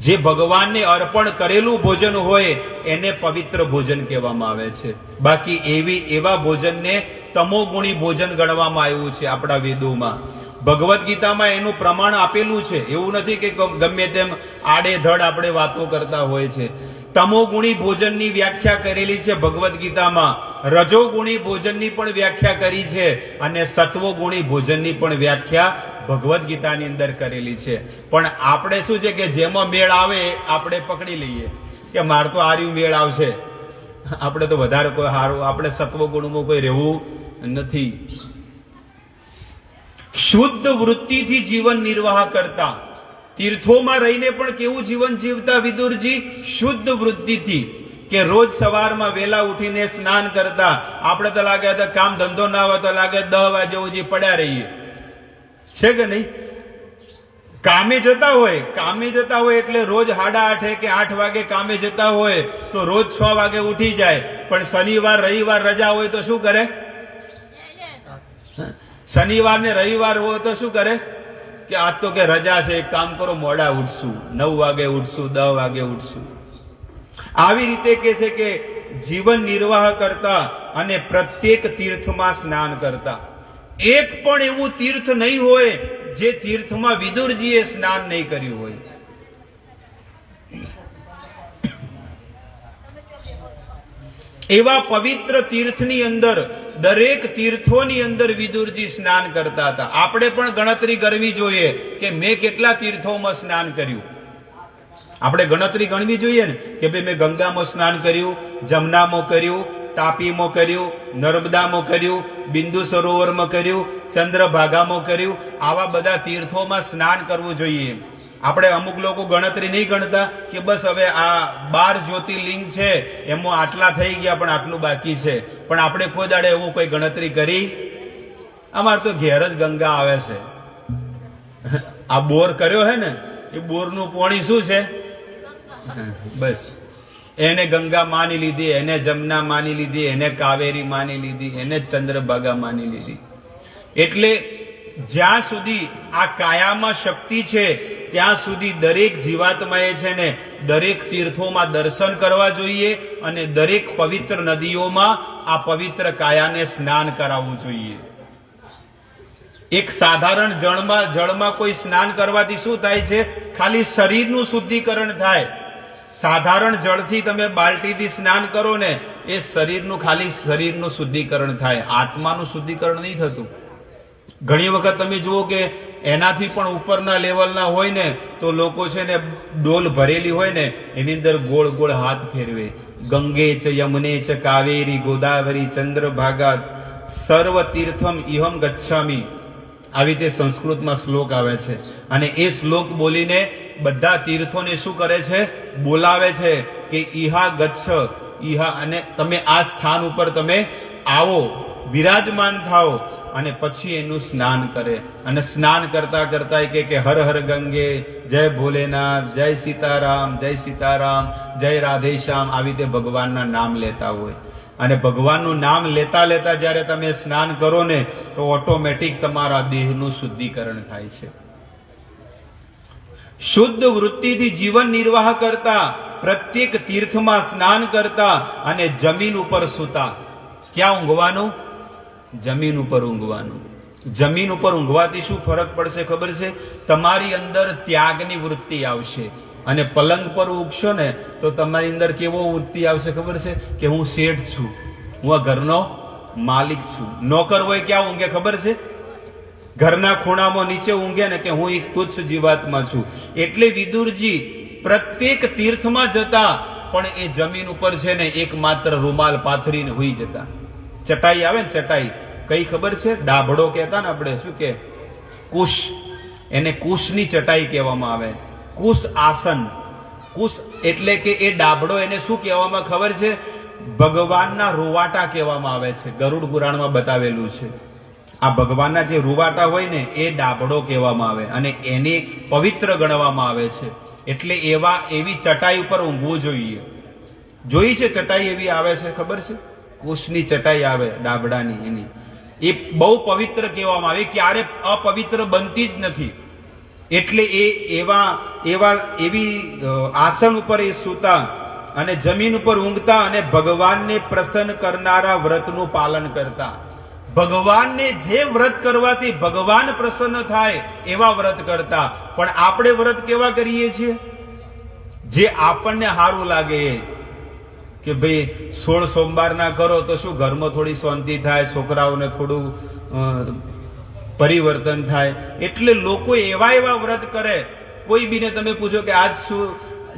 જે ભગવાનને અર્પણ કરેલું ભોજન હોય એને પવિત્ર ભોજન કહેવામાં આવે છે. બાકી એવા ભોજનને તમોગુણી ભોજન ગણવામાં આવ્યું છે આપણા વેદોમાં. ભગવદ્ ગીતામાં એનું પ્રમાણ આપેલું છે. એવું નથી કે ગમે તેમ આડેધડ આપણે વાતો કરતા હોય છે. તમોગુણી ભોજનની વ્યાખ્યા કરેલી છે ભગવદ્ ગીતામાં. રજોગુણી ભોજનની પણ વ્યાખ્યા કરી છે અને સત્વગુણી ભોજનની પણ વ્યાખ્યા ભગવદ્ ગીતાની અંદર કરેલી છે. પણ આપણે શું છે કે જેમાં મેળ આવે આપણે પકડી લઈએ કે માર તો આર્યું મેળ આવશે. આપણે તો વધારે કોઈ સારું, આપણે સત્વગુણમાં કોઈ રહેવું નથી. શુદ્ધ વૃત્તિથી જીવન નિર્વાહ કરતા, તીર્થોમાં રહીને પણ કેવું જીવન જીવતા વિદુરજી? શુદ્ધ વૃત્તિથી. કે રોજ સવારમાં વહેલા ઉઠીને સ્નાન કરતા. આપણે તો લાગે તો કામ ધંધો ના હોય તો લાગે 10 વાગે સુધી પડ્યા રહીએ, છે કે નહીં? કામે જતા હોય એટલે રોજ 8:30 કે 8 વાગે કામે જતા હોય તો રોજ 6 વાગે ઉઠી જાય. પણ શનિવાર રવિવાર રજા હોય તો શું કરે? શનિવાર ને રવિવાર હોય તો શું કરે? કે આજ તો કે રજા છે, એક કામ કરો મોડા ઉઠશું, 9 વાગે ઉઠશું, 10 વાગે ઉઠશું. આવી રીતે કે છે કે જીવન નિર્વાહ કરતા અને પ્રત્યેક તીર્થમાં સ્નાન કરતા. એક પણ એવું તીર્થ નહીં હોય જે તીર્થમાં વિદુરજીએ સ્નાન નહીં કર્યું હોય. એવા પવિત્ર તીર્થની અંદર, દરેક તીર્થોની અંદર વિદુરજી સ્નાન કરતા હતા. આપણે પણ ગણતરી કરવી જોઈએ કે મેં કેટલા તીર્થોમાં સ્નાન કર્યું. આપણે ગણતરી ગણવી જોઈએ ને કે ભાઈ મેં ગંગામાં સ્નાન કર્યું, જમનામાં કર્યું, તાપીમાં કર્યું, નર્મદામાં કર્યું, બિંદુ સરોવરમાં કર્યું, ચંદ્રભાગામાં કર્યું. આવા બધા તીર્થોમાં સ્નાન કરવું જોઈએ. આપણે અમુક લોકો ગણતરી નહીં ગણતા કે બસ હવે આ 12 જ્યોતિર્લિંગ છે એમાં આટલા થઈ ગયા પણ આટલું બાકી છે. પણ આપણે કોઈ દાડે એવું કોઈ ગણતરી કરી? અમારે તો ઘેર જ ગંગા આવે છે. આ બોર કર્યો હે ને, એ બોરનું પાણી શું છે? બસ એને ગંગા માની લીધી, એને જમના માની લીધી, એને કાવેરી માની લીધી, એને ચંદ્રભાગા માની લીધી. એટલે જ્યાં સુધી આ કાયામાં શક્તિ છે ત્યાં સુધી દરેક જીવાત્માએ છે ને દરેક તીર્થોમાં દર્શન કરવા જોઈએ અને દરેક પવિત્ર નદીઓમાં આ પવિત્ર કાયાને સ્નાન કરાવવું જોઈએ. એક સાધારણ જળમાં કોઈ સ્નાન કરવાથી શું થાય છે? ખાલી શરીરનું શુદ્ધિકરણ થાય. સાધારણ જળથી તમે બાલટીથી સ્નાન કરો ને, એ ખાલી શરીરનું શુદ્ધિકરણ થાય, આત્માનું શુદ્ધિકરણ નહીં થતું. ઘણી વખત તમે જુઓ કે એનાથી પણ ઉપરના લેવલના હોય ને તો લોકો છે ને ડોલ ભરેલી હોય ને એની અંદર ગોળ ગોળ હાથ ફેરવે. ગંગે ચ યમુને ચ કાવેરી ગોદાવરી ચંદ્રભાગા સર્વ તીર્થમ ઇહમ ગચ્છામી. આવી રીતે સંસ્કૃતમાં શ્લોક આવે છે અને એ શ્લોક બોલીને બધા તીર્થોને શું કરે છે? બોલાવે છે કે ઈહા ગચ્છ, ઈહા, અને તમે આ સ્થાન ઉપર તમે આવો, વિરાજમાન થાઓ. અને પછી એનું સ્નાન કરે. અને સ્નાન કરતા કરતા કે હર હર ગંગે, જય ભોલેનાથ, જય સીતારામ, જય સીતારામ, જય રાધેશ્યામ, આવી રીતે ભગવાનના નામ લેતા હોય. અને ભગવાનનું નામ લેતા લેતા જ્યારે તમે સ્નાન કરો ને તો ઓટોમેટિક તમારા દેહનું શુદ્ધિકરણ થાય છે. શુદ્ધ વૃત્તિથી જીવન નિર્વાહ કરતા, પ્રત્યેક તીર્થમાં સ્નાન કરતા અને જમીન ઉપર સૂતા. ક્યાં ઊંઘવાનું? જમીન ઉપર ઊંઘવાનું. જમીન ઉપર ઊંઘવાથી શું ફરક પડશે ખબર છે? તમારી અંદર ત્યાગની વૃત્તિ આવશે. અને પલંગ પર ઊંઘશો ને તો તમારી અંદર કેવો વૃત્તિ આવશે ખબર છે? કે હું શેઠ છું, હું આ ઘરનો માલિક છું. નોકર હોય ક્યાં ઊંઘે ખબર છે? ઘરના ખૂણામાં નીચે ઊંઘે ને કે હું એક તુચ્છ જીવાત્મા છું. એટલે વિદુરજી પ્રત્યેક તીર્થમાં જતા પણ એ જમીન ઉપર છે ને એકમાત્ર રૂમાલ પાથરીને હોઈ જતા. ચટાઈ આવે ને, ચટાઈ કઈ ખબર છે? ડાભડો કહેતા ને આપણે, શું કે? કુશ. એને કુશની ચટાઈ કહેવામાં આવે. કુશ આસન. કુશ એટલે કે એ ડાભડો એને શું કહેવામાં ખબર છે? ભગવાનના રૂવાટા કહેવામાં આવે છે. ગરુડ પુરાણમાં બતાવેલું છે. આ ભગવાનના જે રૂવાટા હોય ને એ ડાભડો કહેવામાં આવે અને એને પવિત્ર ગણવામાં આવે છે. એટલે એવી ચટાઈ ઉપર ઊંઘવું જોઈએ. જોઈ છે ચટાઈ એવી આવે છે ખબર છે? કુશની ચટાઈ આવે ડાબડાની, એની એ બહુ પવિત્ર કહેવામાં આવે, ક્યારે અપવિત્ર બનતી જ નથી. એટલે એવી આસન ઉપર એ સૂતા અને જમીન ઉપર ઊંઘતા અને ભગવાનને પ્રસન્ન કરનારા વ્રતનું પાલન કરતા. ભગવાનને જે વ્રત કરવાથી ભગવાન પ્રસન્ન થાય એવા વ્રત કરતા. પણ આપણે વ્રત કેવા કરીએ છીએ? જે આપણને સારું લાગે એ. કે ભાઈ 16 સોમવાર ના કરો તો શું ઘરમાં થોડી શાંતિ થાય, છોકરાઓને થોડું પરિવર્તન થાય. એટલે લોકો એવા વ્રત કરે. કોઈ બીને તમે પૂછો કે આજ શું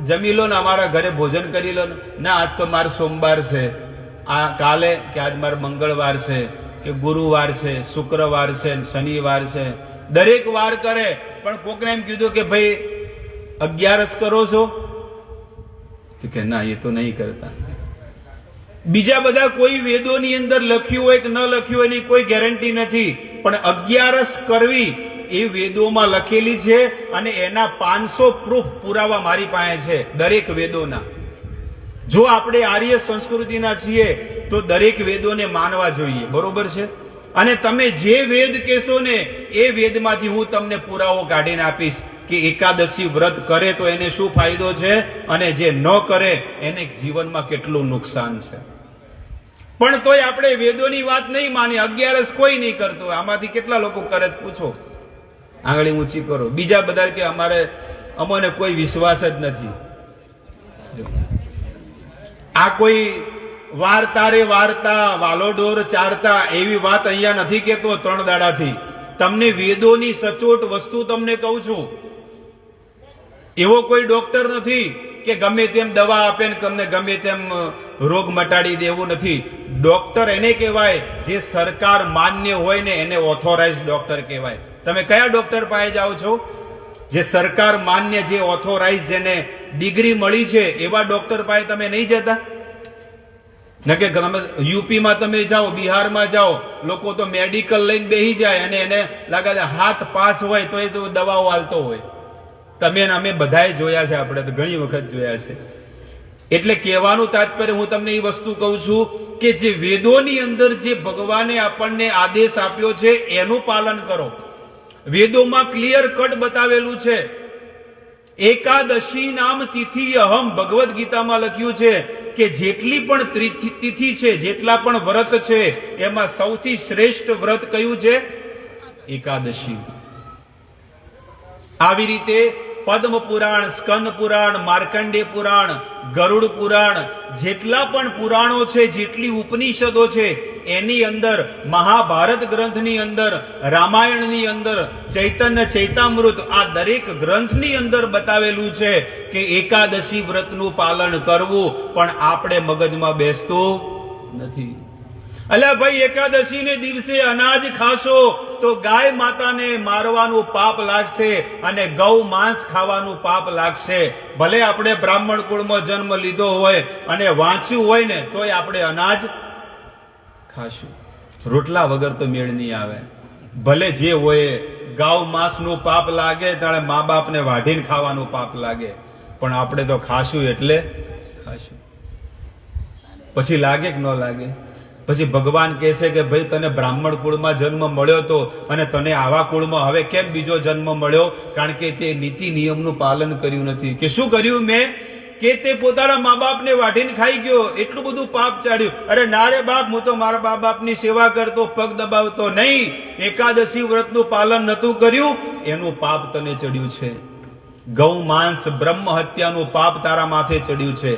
જમી લો ને, અમારા ઘરે ભોજન કરી લો ને, ના આજ તો મારો સોમવાર છે, આ કાલે કે આજ મારો મંગળવાર છે કે ગુરુવાર છે, શુક્રવાર છે, શનિવાર છે. દરેક વાર કરે. પણ કોકને એમ કીધું કે ભાઈ 11 કરો છો તો કે ના, એ તો નહીં કરતા. બીજા બધા કોઈ વેદોની અંદર લખ્યું હોય કે ન લખ્યું હોય એની કોઈ ગેરંટી નથી, પણ 11 કરવી એ વેદોમાં લખેલી છે અને એના 500 પ્રૂફ પુરાવા મારી પાસે છે દરેક વેદોના. જો આપણે આર્ય સંસ્કૃતિના છીએ તો દરેક વેદોને માનવા જોઈએ, બરોબર છે? અને તમે જે વેદ કહેશો ને એ વેદમાંથી હું તમને પુરાવો કાઢીને આપીશ કે એકાદશી વ્રત કરે તો એને શું ફાયદો છે અને જે ન કરે એને જીવનમાં કેટલું નુકસાન છે. પણ તોય આપણે વેદોની વાત નહીં માની. 11 કોઈ નહીં કરતો. આમાંથી કેટલા લોકો કરે પૂછો, આંગળી ઊંચી કરો. બીજા બધા કે અમને કોઈ વિશ્વાસ જ નથી. આ કોઈ વાર્તા રે વાર્તા, વાલો ઢોર ચારતા એવી વાત અહીંયા નથી કેતો 3 દાડાથી. તમને વેદોની સચોટ વસ્તુ તમને કહું છું. એવો કોઈ ડોક્ટર નથી કે ગમે તેમ દવા આપે ને તમને ગમે તેમ રોગ મટાડી દે, એવું નથી. ડોક્ટર એને કહેવાય જે સરકાર માન્ય હોય ને, એને ઓથોરાઇઝ ડોક્ટર કહેવાય. તમે કયા ડોક્ટર પાસે જાઓ છો? જે સરકાર માન્ય, જે ઓથોરાઇઝ, જેને ડિગ્રી મળી છે એવા ડોક્ટર પાસે તમે નહીં જતા ન? કે તમે યુપીમાં તમે જાઓ, બિહારમાં જાઓ, લોકો તો મેડિકલ લઈને બેસી જાય અને એને લાગે હાથ પાસ હોય તો એ તો દવાઓ આલતો હોય. તમે અમે બધાએ જોયા છે, આપણે તો ઘણી વખત જોયા છે. એટલે કહેવાનું તાત્પર્ય હું તમને એ વસ્તુ કહું છું કે જે વેદોની અંદર જે ભગવાને આપણને આદેશ આપ્યો છે એનું પાલન કરો. વેદોમાં ક્લિયર કટ બતાવેલું છે. એકાદશી નામ તિથિ અહમ, ભગવદ્ ગીતામાં લખ્યું છે કે જેટલી પણ તિથિ છે, જેટલા પણ વ્રત છે, એમાં સૌથી શ્રેષ્ઠ વ્રત કયું છે? એકાદશી. આવી રીતે પદ્મ પુરાણ, સ્કંદ પુરાણ, માર્કંડે પુરાણ, ગરુડ પુરાણ, જેટલા પણ પુરાણો છે, જેટલી ઉપનિષદો છે, એની અંદર, મહાભારત ગ્રંથની અંદર, રામાયણની અંદર, ચૈતન્ય ચૈતામૃત, આ દરેક ગ્રંથની અંદર બતાવેલું છે કે એકાદશી વ્રતનું પાલન કરવું, પણ આપણે મગજમાં બેસતું નથી. અલ્યા ભાઈ, એકાદશી ને દિવસે અનાજ ખાશો તો ગાય માતાને મારવાનું પાપ લાગશે અને ગૌ માંસ ખાવાનું પાપ લાગશે. ભલે આપણે બ્રાહ્મણ કુળમાં જન્મ લીધો હોય અને વાંચ્યું હોય ને તોય આપણે અનાજ ખાશું. રોટલા વગર તો મેળ નહીં આવે. ભલે જે હોય, ગાવ માંસનું પાપ લાગે ત્યારે મા બાપને વાઢીને ખાવાનું પાપ લાગે, પણ આપણે તો ખાશું એટલે ખાશું. પછી લાગે કે ન લાગે? પછી ભગવાન કહે છે કે ભાઈ તને બ્રાહ્મણ કુળમાં જન્મ મળ્યો તો અને તને આવા કુળમાં હવે કેમ બીજો જન્મ મળ્યો? કારણ કે તે નીતિ નિયમનું પાલન કર્યું નથી. કે શું કર્યું મેં? કે તે પોતાના મા બાપને વાઢીને ખાઈ ગયો, એટલું બધું પાપ ચાડ્યું. અરે ના રે બાપ, હું તો મારા મા બાપની સેવા કરતો, પગ દબાવતો નહીં. એકાદશી વ્રતનું પાલન નતું કર્યું, એનું પાપ તને ચડ્યું છે. ગૌ માંસ, બ્રહ્મ હત્યાનું પાપ તારા માથે ચડ્યું છે.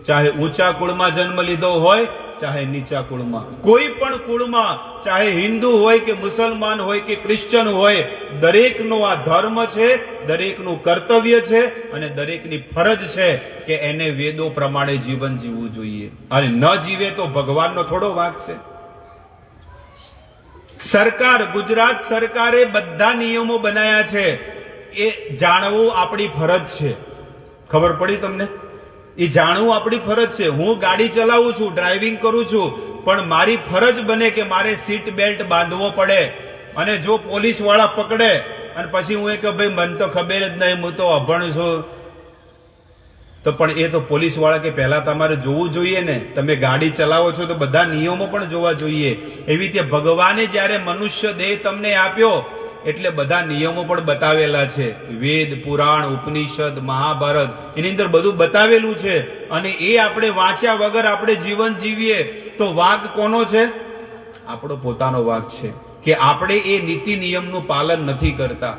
ચાહે ઊંચા કુળમાં જન્મ લીધો હોય, ચાહે નીચા કુળમાં, કોઈ પણ કુળમાં, ચાહે હિન્દુ હોય કે મુસલમાન હોય કે ક્રિશ્ચન હોય, દરેકનો આ ધર્મ છે, દરેકનું કર્તવ્ય છે અને દરેકની ફરજ છે કે એને વેદો પ્રમાણે જીવન જીવવું જોઈએ. અને ન જીવે તો ભગવાનનો થોડો વાંક છે? સરકાર, ગુજરાત સરકારે બધા નિયમો બનાવ્યા છે, એ જાણવું આપણી ફરજ છે. ખબર પડી તમને? એ જાણવું આપણી ફરજ છે. હું ગાડી ચલાવું છું, ડ્રાઇવિંગ કરું છું, પણ મારી ફરજ બને કે મારે સીટ બેલ્ટ બાંધવો પડે. અને જો પોલીસ વાળા પકડે અને પછી હું કે ભાઈ મને તો ખબર જ નહીં, હું તો અભણ છું, તો પણ એ તો પોલીસ વાળા કે પહેલા તમારે જોવું જોઈએ ને. તમે ગાડી ચલાવો છો તો બધા નિયમો પણ જોવા જોઈએ. એવી રીતે ભગવાને જ્યારે મનુષ્ય દેહ તમને આપ્યો એટલે બધા નિયમો પણ બતાવેલા છે. વેદ, પુરાણ, ઉપનિષદ, મહાભારત, એની અંદર બધું બતાવેલું છે. અને એ આપણે વાંચ્યા વગર આપણે જીવન જીવીએ તો વાંક કોનો છે? આપણો પોતાનો વાંક છે કે આપણે એ નીતિ નિયમનું પાલન નથી કરતા.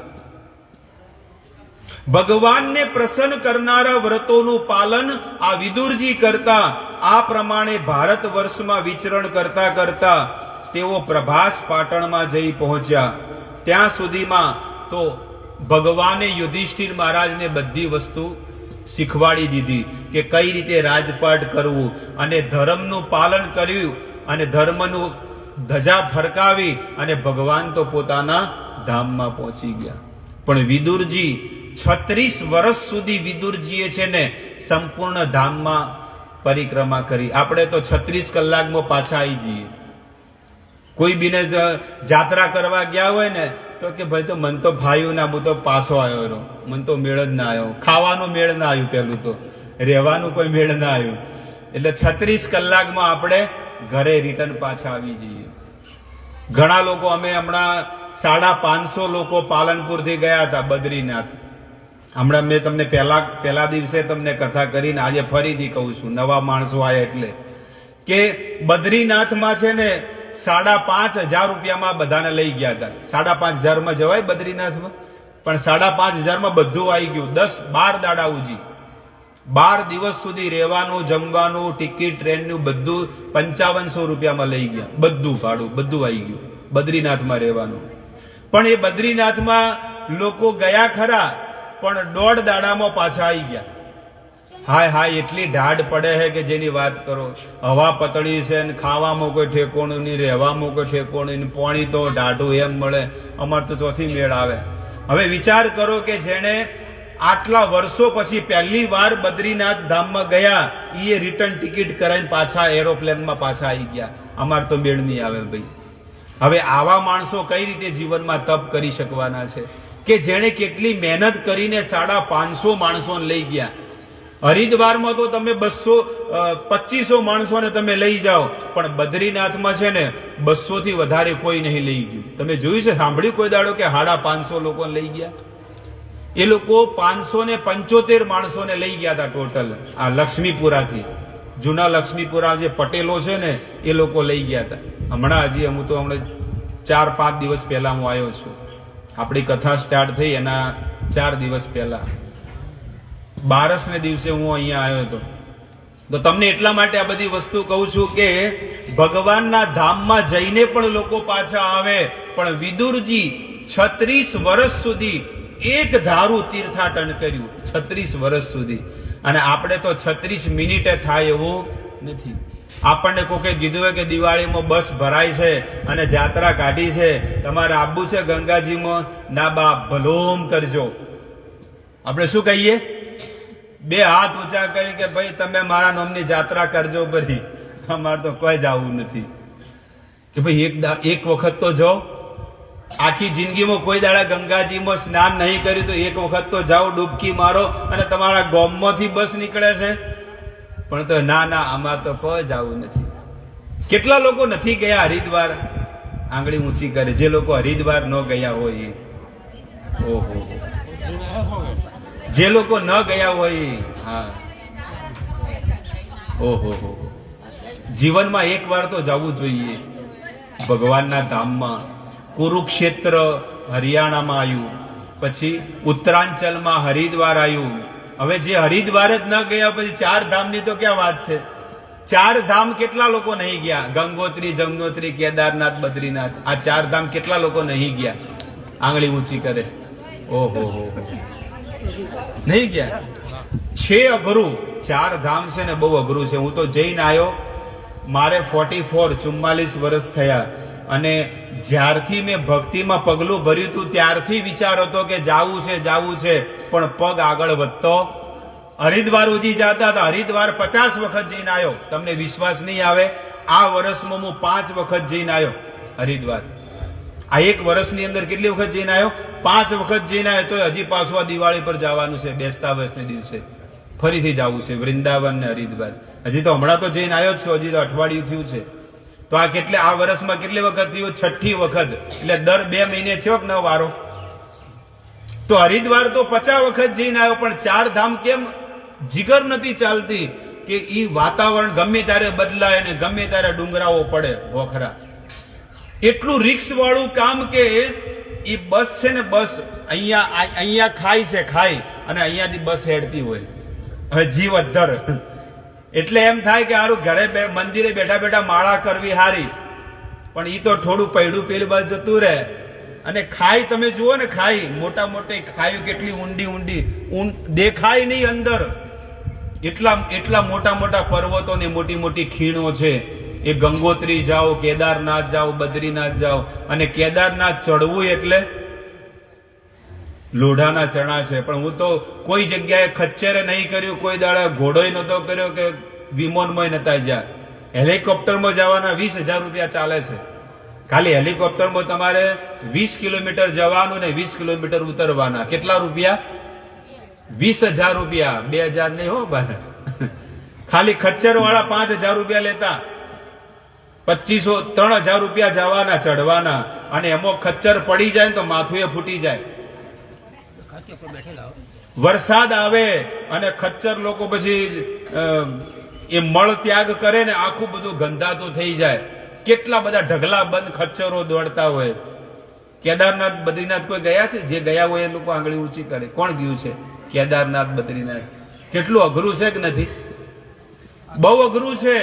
ભગવાનને પ્રસન્ન કરનારા વ્રતોનું પાલન આ વિદુરજી કરતા. આ પ્રમાણે ભારત વર્ષમાં વિચરણ કરતા કરતા તેઓ પ્રભાસ પાટણમાં જઈ પહોંચ્યા. ત્યાં સુધીમાં તો ભગવાને યુધિષ્ઠિર મહારાજને બધી વસ્તુ શીખવાડી દીધી કે કઈ રીતે રાજપાટ કરવું, અને ધર્મનું પાલન કર્યું અને ધર્મનું ધજા ફરકાવી અને ભગવાન તો પોતાના ધામમાં પહોંચી ગયા. પણ વિદુરજી 36 વર્ષ સુધી વિદુરજીએ છે ને સંપૂર્ણ ધામમાં પરિક્રમા કરી. આપણે તો 36 કલાકમાં પાછા આવી જઈએ. કોઈ બીને જાત્રા કરવા ગયા હોય ને તો કે ભાઈ તો મન તો ભાયું ના, હું તો પાછો આવ્યો, મન તો મેળ જ ના આવ્યો. ખાવાનું મેળ ના આવ્યું, પેલું તો રહેવાનું કોઈ મેળ ના આવ્યું. એટલે 36 કલાકમાં આપણે ઘરે રિટર્ન પાછા આવી જઈએ. ઘણા લોકો, અમે હમણાં 550 લોકો પાલનપુર થી ગયા હતા બદ્રીનાથ. હમણાં મેં તમને પહેલા દિવસે તમને કથા કરીને આજે ફરીથી કહું છું, નવા માણસો આવ્યા એટલે કે બદ્રીનાથમાં છે ને 5,500 રૂપિયામાં બધાને લઈ ગયા હતા. 5,500 જવાય બદ્રીનાથમાં? પણ 5,500 બધું આવી ગયું. 10-12 દાડા ઉજી, 12 દિવસ સુધી રહેવાનું, જમવાનું, ટિકિટ, ટ્રેનનું બધું 5500 રૂપિયામાં લઈ ગયા. બધું ભાડું બધું આવી ગયું બદ્રીનાથમાં રહેવાનું. પણ એ બદ્રીનાથમાં લોકો ગયા ખરા, પણ 1.5 દાડામાં પાછા આવી ગયા. હાય હાય, એટલી ઢાઢ પડે છે કે જેની વાત કરો. હવા પતળી છે ને ખાવામાં કોઈ ઠેકોણું નહીં, રહેવામાં કોઈ ઠેકોણું નહીં, પાણી તો ઢાઢું એમ મળે. અમારે તો ચોથી મેળ આવે. હવે વિચાર કરો કે જેને આટલા વર્ષો પછી પહેલી વાર બદ્રીનાથ ધામમાં ગયા, એ રિટર્ન ટિકિટ કરાવીને પાછા એરોપ્લેનમાં પાછા આવી ગયા. અમારે તો મેળ નહીં આવે ભાઈ. હવે આવા માણસો કઈ રીતે જીવનમાં તપ કરી શકવાના છે કે જેણે કેટલી મહેનત કરીને 550 માણસોને લઈ ગયા. હરિદ્વારમાં તો તમે 200-2500 માણસોને તમે લઈ જાઓ, પણ બદ્રીનાથમાં છે ને 200 થી વધારે કોઈ નહીં લઈ ગયું. તમે જોયું છે, સાંભળ્યું કોઈ દાડો કે 550 લોકોને લઈ ગયા? એ લોકો 575 માણસોને લઈ ગયા હતા ટોટલ. આ લક્ષ્મીપુરાથી, જૂના લક્ષ્મીપુરા જે પટેલો છે ને એ લોકો લઈ ગયા હતા. હમણાં હું તો 4-5 દિવસ પહેલા હું આવ્યો છું. આપણી કથા સ્ટાર્ટ થઈ એના 4 દિવસ પહેલા 12ને દિવસે હું અહીંયા આવ્યો હતો. તો તમને એટલા માટે આ બધી વસ્તુ કહું છું કે ભગવાનના ધામમાં જઈને પણ લોકો પાછા આવે. પણ વિદુરજી 36 વર્ષ સુધી એક ધારું તીર્થાટન કર્યું, 36 વર્ષ સુધી. અને આપણે તો 36 મિનિટે થાય એવું નથી. આપણને કોકે કીધું હોય કે દિવાળીમાં બસ ભરાય છે અને જાત્રા કાઢી છે, તમારે આવવું છે ગંગાજીમાં, ના બાપ ભલોમ કરજો. આપણે શું કહીએ? 2 હાથ ઊંચા કરી કે ભાઈ તમે મારા નામની જાત્રા કરજો ભરી. અમારે તો કોઈ જવું નથી કે ભાઈ એક વખત તો જાઓ. આખી જિંદગીમાં કોઈ દાડા ગંગાજીમાં સ્નાન નહીં કર્યું તો એક વખત તો જાઓ, ડૂબકી મારો. અને તમારા ગામમાંથી બસ નીકળે છે, પણ તો ના અમારે તો કોઈ જવું નથી. કેટલા લોકો નથી ગયા હરિદ્વાર? આંગળી ઊંચી કરે જે લોકો હરિદ્વાર ન ગયા હોય. ઓહો, જે લોકો ન ગયા હોય. હા, ઓહો, જીવનમાં એક વાર તો જવું જોઈએ ભગવાનના ધામમાં. કુરુક્ષેત્ર હરિયાણામાં આવ્યું, પછી ઉત્તરાંચલમાં હરિદ્વાર આવ્યું. હવે જે હરિદ્વાર જ ન ગયા પછી 4 ધામની તો ક્યાં વાત છે? 4 ધામ કેટલા લોકો નહીં ગયા? ગંગોત્રી, જમનોત્રી, કેદારનાથ, બદ્રીનાથ, આ 4 ધામ કેટલા લોકો નહીં ગયા? આંગળી ઊંચી કરે. ઓહો, નહીં ગયા. છે અઘરું. 4 ધામ છે ને બહુ અઘરું છે. હું તો જઈને આવ્યો, મારે 44 વર્ષ થયા. અને જ્યારથી મેં ભક્તિમાં પગલું ભર્યું હતું ત્યારથી વિચાર હતો કે જાવું છે, પણ પગ આગળ વધતો. હરિદ્વાર ઉજી જતા હતા, હરિદ્વાર 50 વખત જઈને આવ્યો. તમને વિશ્વાસ નહીં આવે, આ વર્ષમાં હું 5 વખત જઈને આવ્યો હરિદ્વાર. આ 1 વર્ષની અંદર કેટલી વખત જઈને આવ્યો? 5 વખત જઈને આવ્યો. તો હજી પાછું આ દિવાળી પર જવાનું છે, બેસતા વર્ષને દિવસે ફરીથી જવું છે વૃંદાવન ને હરિદ્વાર. હજી તો હમણાં તો જઈને આવ્યો છું, હજી તો અઠવાડિયું થયું છે. તો આ વર્ષમાં કેટલી વખત થયું? 6ઠી વખત. એટલે દર 2 મહિને થયો કે ન વારો? તો હરિદ્વાર તો 50 વખત જઈને આવ્યો, પણ 4 ધામ કેમ જીગર નથી ચાલતી કે ઈ વાતાવરણ ગમે ત્યારે બદલાય અને ગમે ત્યારે ડુંગરાઓ પડે વખરા. એટલું રિક્સ વાળું કામ કે એ બસ છે ને, બસ અહીંયા ખાય અને અહીંયાથી બસ હેડતી હોય. હવે જીવ અદ્ધર. એટલે એમ થાય કે હારું ઘરે મંદિરે બેઠા બેઠા માળા કરવી હારી, પણ ઈ તો થોડું પૈડું પેલી બાજુ જતું રહે. અને ખાઈ તમે જુઓ ને, ખાઈ મોટી ખાઈ કેટલી ઊંડી દેખાય નહીં અંદર. એટલા મોટા પર્વતો ને મોટી ખીણો છે. એ ગંગોત્રી જાઓ, કેદારનાથ જાઓ, બદ્રીનાથ જાઓ. અને કેદારનાથ ચડવું એટલે લોઢાના ચણા છે. પણ હું તો કોઈ જગ્યાએ ખચ્ચરે નહીં કર્યું, કોઈ દાડા ઘોડોય નતો કર્યો કે વિમાનમાં નતા ગયા. હેલિકોપ્ટરમાં જવાના 20,000 રૂપિયા ચાલે છે. ખાલી હેલિકોપ્ટરમાં તમારે 20 કિલોમીટર જવાનું ને 20 કિલોમીટર ઉતરવાના. કેટલા રૂપિયા? 20,000 રૂપિયા. 2,000 નહીં હો ભાઈ. ખાલી ખચ્ચર વાળા 5,000 રૂપિયા લેતા. 3,000 રૂપિયા જવાના ચડવાના. અને એમાં ખચ્ચર પડી જાય તો માથું એ ફૂટી જાય. વરસાદ આવે અને ખચ્ચર લોકો પછી એ મળ ત્યાગ કરે ને આખું બધું ગંધાતું થઈ જાય. કેટલા બધા ઢગલા બંધ ખચ્ચરો દોડતા હોય. કેદારનાથ બદ્રીનાથ કોઈ ગયા છે? જે ગયા હોય એ લોકો આંગળી ઊંચી કરે. કોણ ગયું છે કેદારનાથ બદ્રીનાથ? કેટલું અઘરું છે કે નથી? બહુ અઘરું છે.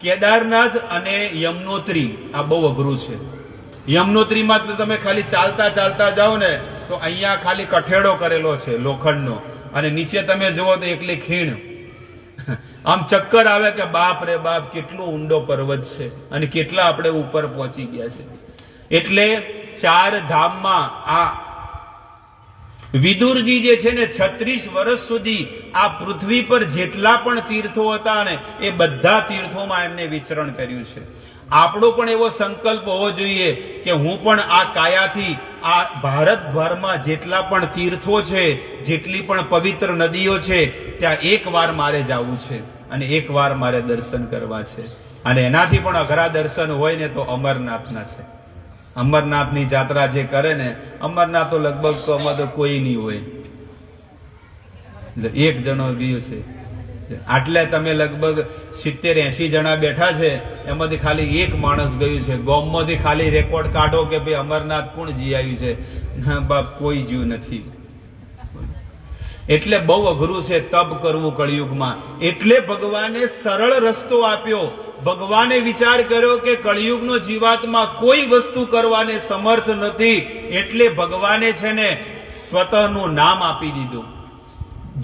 કેદારનાથ અને યમનોત્રી આ બહુ અઘરું છે. યમનોત્રીમાં તો તમે ખાલી ચાલતા ચાલતા જાઓ ને તો અહીંયા ખાલી કઠેડો કરેલો છે લોખંડનો, અને નીચે તમે જુઓ તો એકલી ખીણ. આમ ચક્કર આવે કે બાપ રે બાપ, કેટલો ઊંડો પર્વત છે અને કેટલા આપણે ઉપર પહોંચી ગયા છે. એટલે 4 ધામમાં આ વિદુરજી જે છે ને 36 વર્ષ સુધી આ પૃથ્વી પર જેટલા પણ તીર્થો હતા ને એ બધા તીર્થોમાં એમને વિચરણ કર્યું છે. આપણો પણ એવો સંકલ્પ હોવો જોઈએ કે હું પણ આ કાયાથી આ ભારતભરમાં જેટલા પણ તીર્થો છે, જેટલી પણ પવિત્ર નદીઓ છે, ત્યાં એકવાર મારે જવું છે અને એકવાર મારે દર્શન કરવા છે. અને એનાથી પણ અઘરા દર્શન હોય ને તો અમરનાથના છે. અમરનાથની જાત્રા જે કરે ને, અમરનાથ તો લગભગ તો આમાં તો કોઈ નહીં હોય, એક જણો ગયો છે. આટલે તમે લગભગ 70-80 જણા બેઠા છે, એમાંથી ખાલી એક માણસ ગયું છે. ગોમમાંથી ખાલી રેકોર્ડ કાઢો કે ભાઈ અમરનાથ કોણ જી આવ્યું છે, બાપ કોઈ જ્યું નથી. એટલે બહુ અઘરું છે તપ કરવું કળિયુગમાં. એટલે ભગવાને સરળ રસ્તો આપ્યો. ભગવાને વિચાર કર્યો કે કળિયુગનો જીવાત્મા કોઈ વસ્તુ કરવાને સમર્થ નથી, એટલે ભગવાને છે ને સ્વતઃનું નામ આપી દીધું.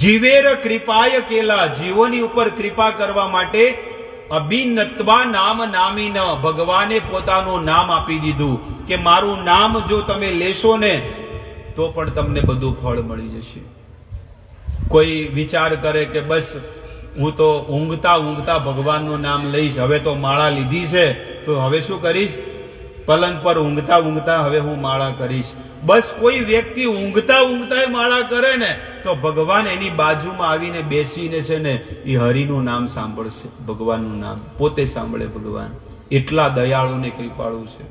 જીવેર કૃપાય કેલા, જીવોની ઉપર કૃપા કરવા માટે અભિનત્વા નામ નામી ન, ભગવાને પોતાનું નામ આપી દીધું કે મારું નામ જો તમે લેશો ને તો પણ તમને બધું ફળ મળી જશે. કોઈ વિચાર કરે કે બસ હું તો ઊંઘતા ઊંઘતા ભગવાનનું નામ લઈશ, હવે તો માળા લીધી છે તો હવે શું કરીશ, પલંગ પર ઊંઘતા ઊંઘતા હવે હું માળા કરીશ. બસ કોઈ વ્યક્તિ ઊંઘતા ઊંઘતા માળા કરે ને તો ભગવાન એની બાજુમાં આવીને બેસીને છે ને એ હરિનું નામ સાંભળશે. ભગવાનનું નામ પોતે સાંભળે ભગવાન. એટલા દયાળુ ને કૃપાળુ છે.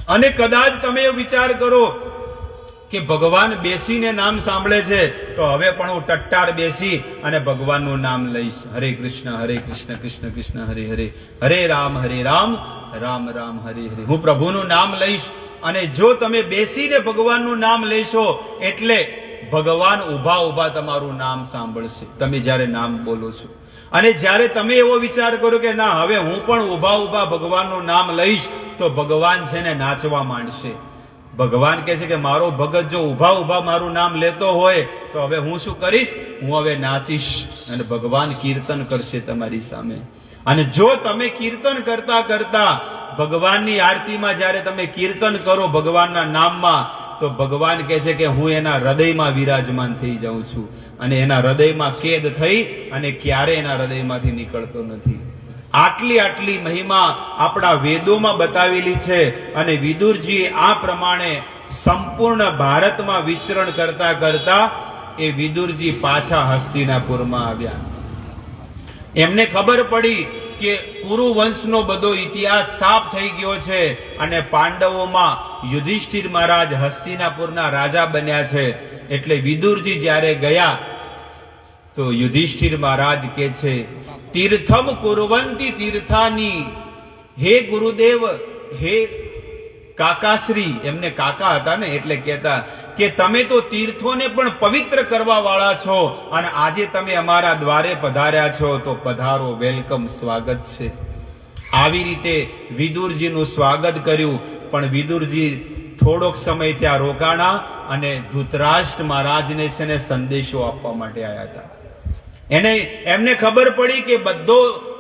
અને કદાચ તમે વિચાર કરો કે ભગવાન બેસીને નામ સાંભળે છે તો હવે પણ હું ટટ્ટાર બેસી અને ભગવાનનું નામ લઈશ. હરે કૃષ્ણ કૃષ્ણ કૃષ્ણ હરે હરે, હરે રામ રામ રામ હરે હરે. હું પ્રભુનું નામ લઈશ. અને જો તમે બેસીને ભગવાનનું નામ લેશો એટલે ભગવાન ઉભા ઉભા તમારું નામ સાંભળશે, તમે જ્યારે નામ બોલો છો. અને જ્યારે તમે એવો વિચાર કરો કે ના હવે હું પણ ઉભા ઉભા ભગવાનનું નામ લઈશ તો ભગવાન છે ને નાચવા માંડશે. ભગવાન કહે છે કે મારો ભગત જો ઉભા ઉભા મારું નામ લેતો હોય તો હવે હું શું કરીશ, હું હવે નાચીશ. અને ભગવાન કીર્તન કરશે તમારી સામે. અને જો તમે કીર્તન કરતા કરતા ભગવાનની આરતીમાં જ્યારે તમે કીર્તન કરો ભગવાનના નામમાં, તો ભગવાન કહે છે કે હું એના હૃદયમાં વિરાજમાન થઈ જાઉં છું. અને એના હૃદયમાં કેદ થઈ અને ક્યારે એના હૃદયમાંથી નીકળતો નથી. આટલી મહિમા આપણા વેદોમાં બતાવેલી છે. અને વિદુરજી આ પ્રમાણે સંપૂર્ણ ભારતમાં વિચરણ કરતા કરતા એ વિદુરજી પાછા હસ્તિનાપુરમાં આવ્યા. એમને ખબર પડી કે કુરુ વંશનો બધો ઇતિહાસ સાફ થઈ ગયો છે અને પાંડવોમાં યુધિષ્ઠિર મહારાજ હસ્તિનાપુરના રાજા બન્યા છે. એટલે વિદુરજી જ્યારે ગયા તો યુધિષ્ઠિર મહારાજ કે છે તીર્થમ કુર્વંતી તીર્થાની, હે ગુરુદેવ, હે કાકાશ્રી, એમને કાકા હતા ને એટલે કહેતા કે તમે તો તીર્થોને પણ પવિત્ર કરવા વાળા છો અને આજે તમે અમારા દ્વારે પધાર્યા છો તો પધારો, વેલકમ, સ્વાગત છે. આવી રીતે વિદુરજીનું સ્વાગત કર્યું. પણ વિદુરજી થોડોક સમય ત્યાં રોકાણા અને ધૃતરાષ્ટ્ર મહારાજને છે ને સંદેશો આપવા માટે આવ્યા હતા. એમને ખબર પડી કે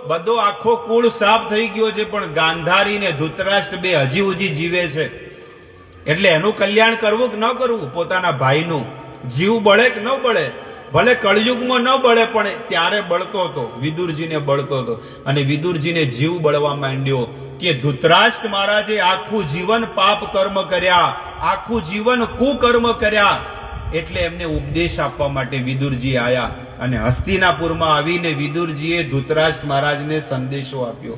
બધો આખો કુળ સાફ થઈ ગયો છે પણ ગાંધારી ને ધૃતરાષ્ટ્ર બે હજી જીવે છે. એટલે એનું કલ્યાણ કરવું કે ન કરવું, પોતાના ભાઈનું જીવ બળે કે ન બળે, ભલે કળયુગમાં ન બળે પણ ત્યારે બળતો હતો, વિદુરજીને બળતો હતો. અને વિદુરજીને જીવ બળવા માંડ્યો કે ધૃતરાષ્ટ્ર મહારાજે આખું જીવન પાપ કર્મ કર્યા, આખું જીવન કુકર્મ કર્યા. એટલે એમને ઉપદેશ આપવા માટે વિદુરજી આયા. અને હસ્તિનાપુરમાં આવીને વિદુરજીએ ધૃતરાષ્ટ્ર મહારાજને સંદેશો આપ્યો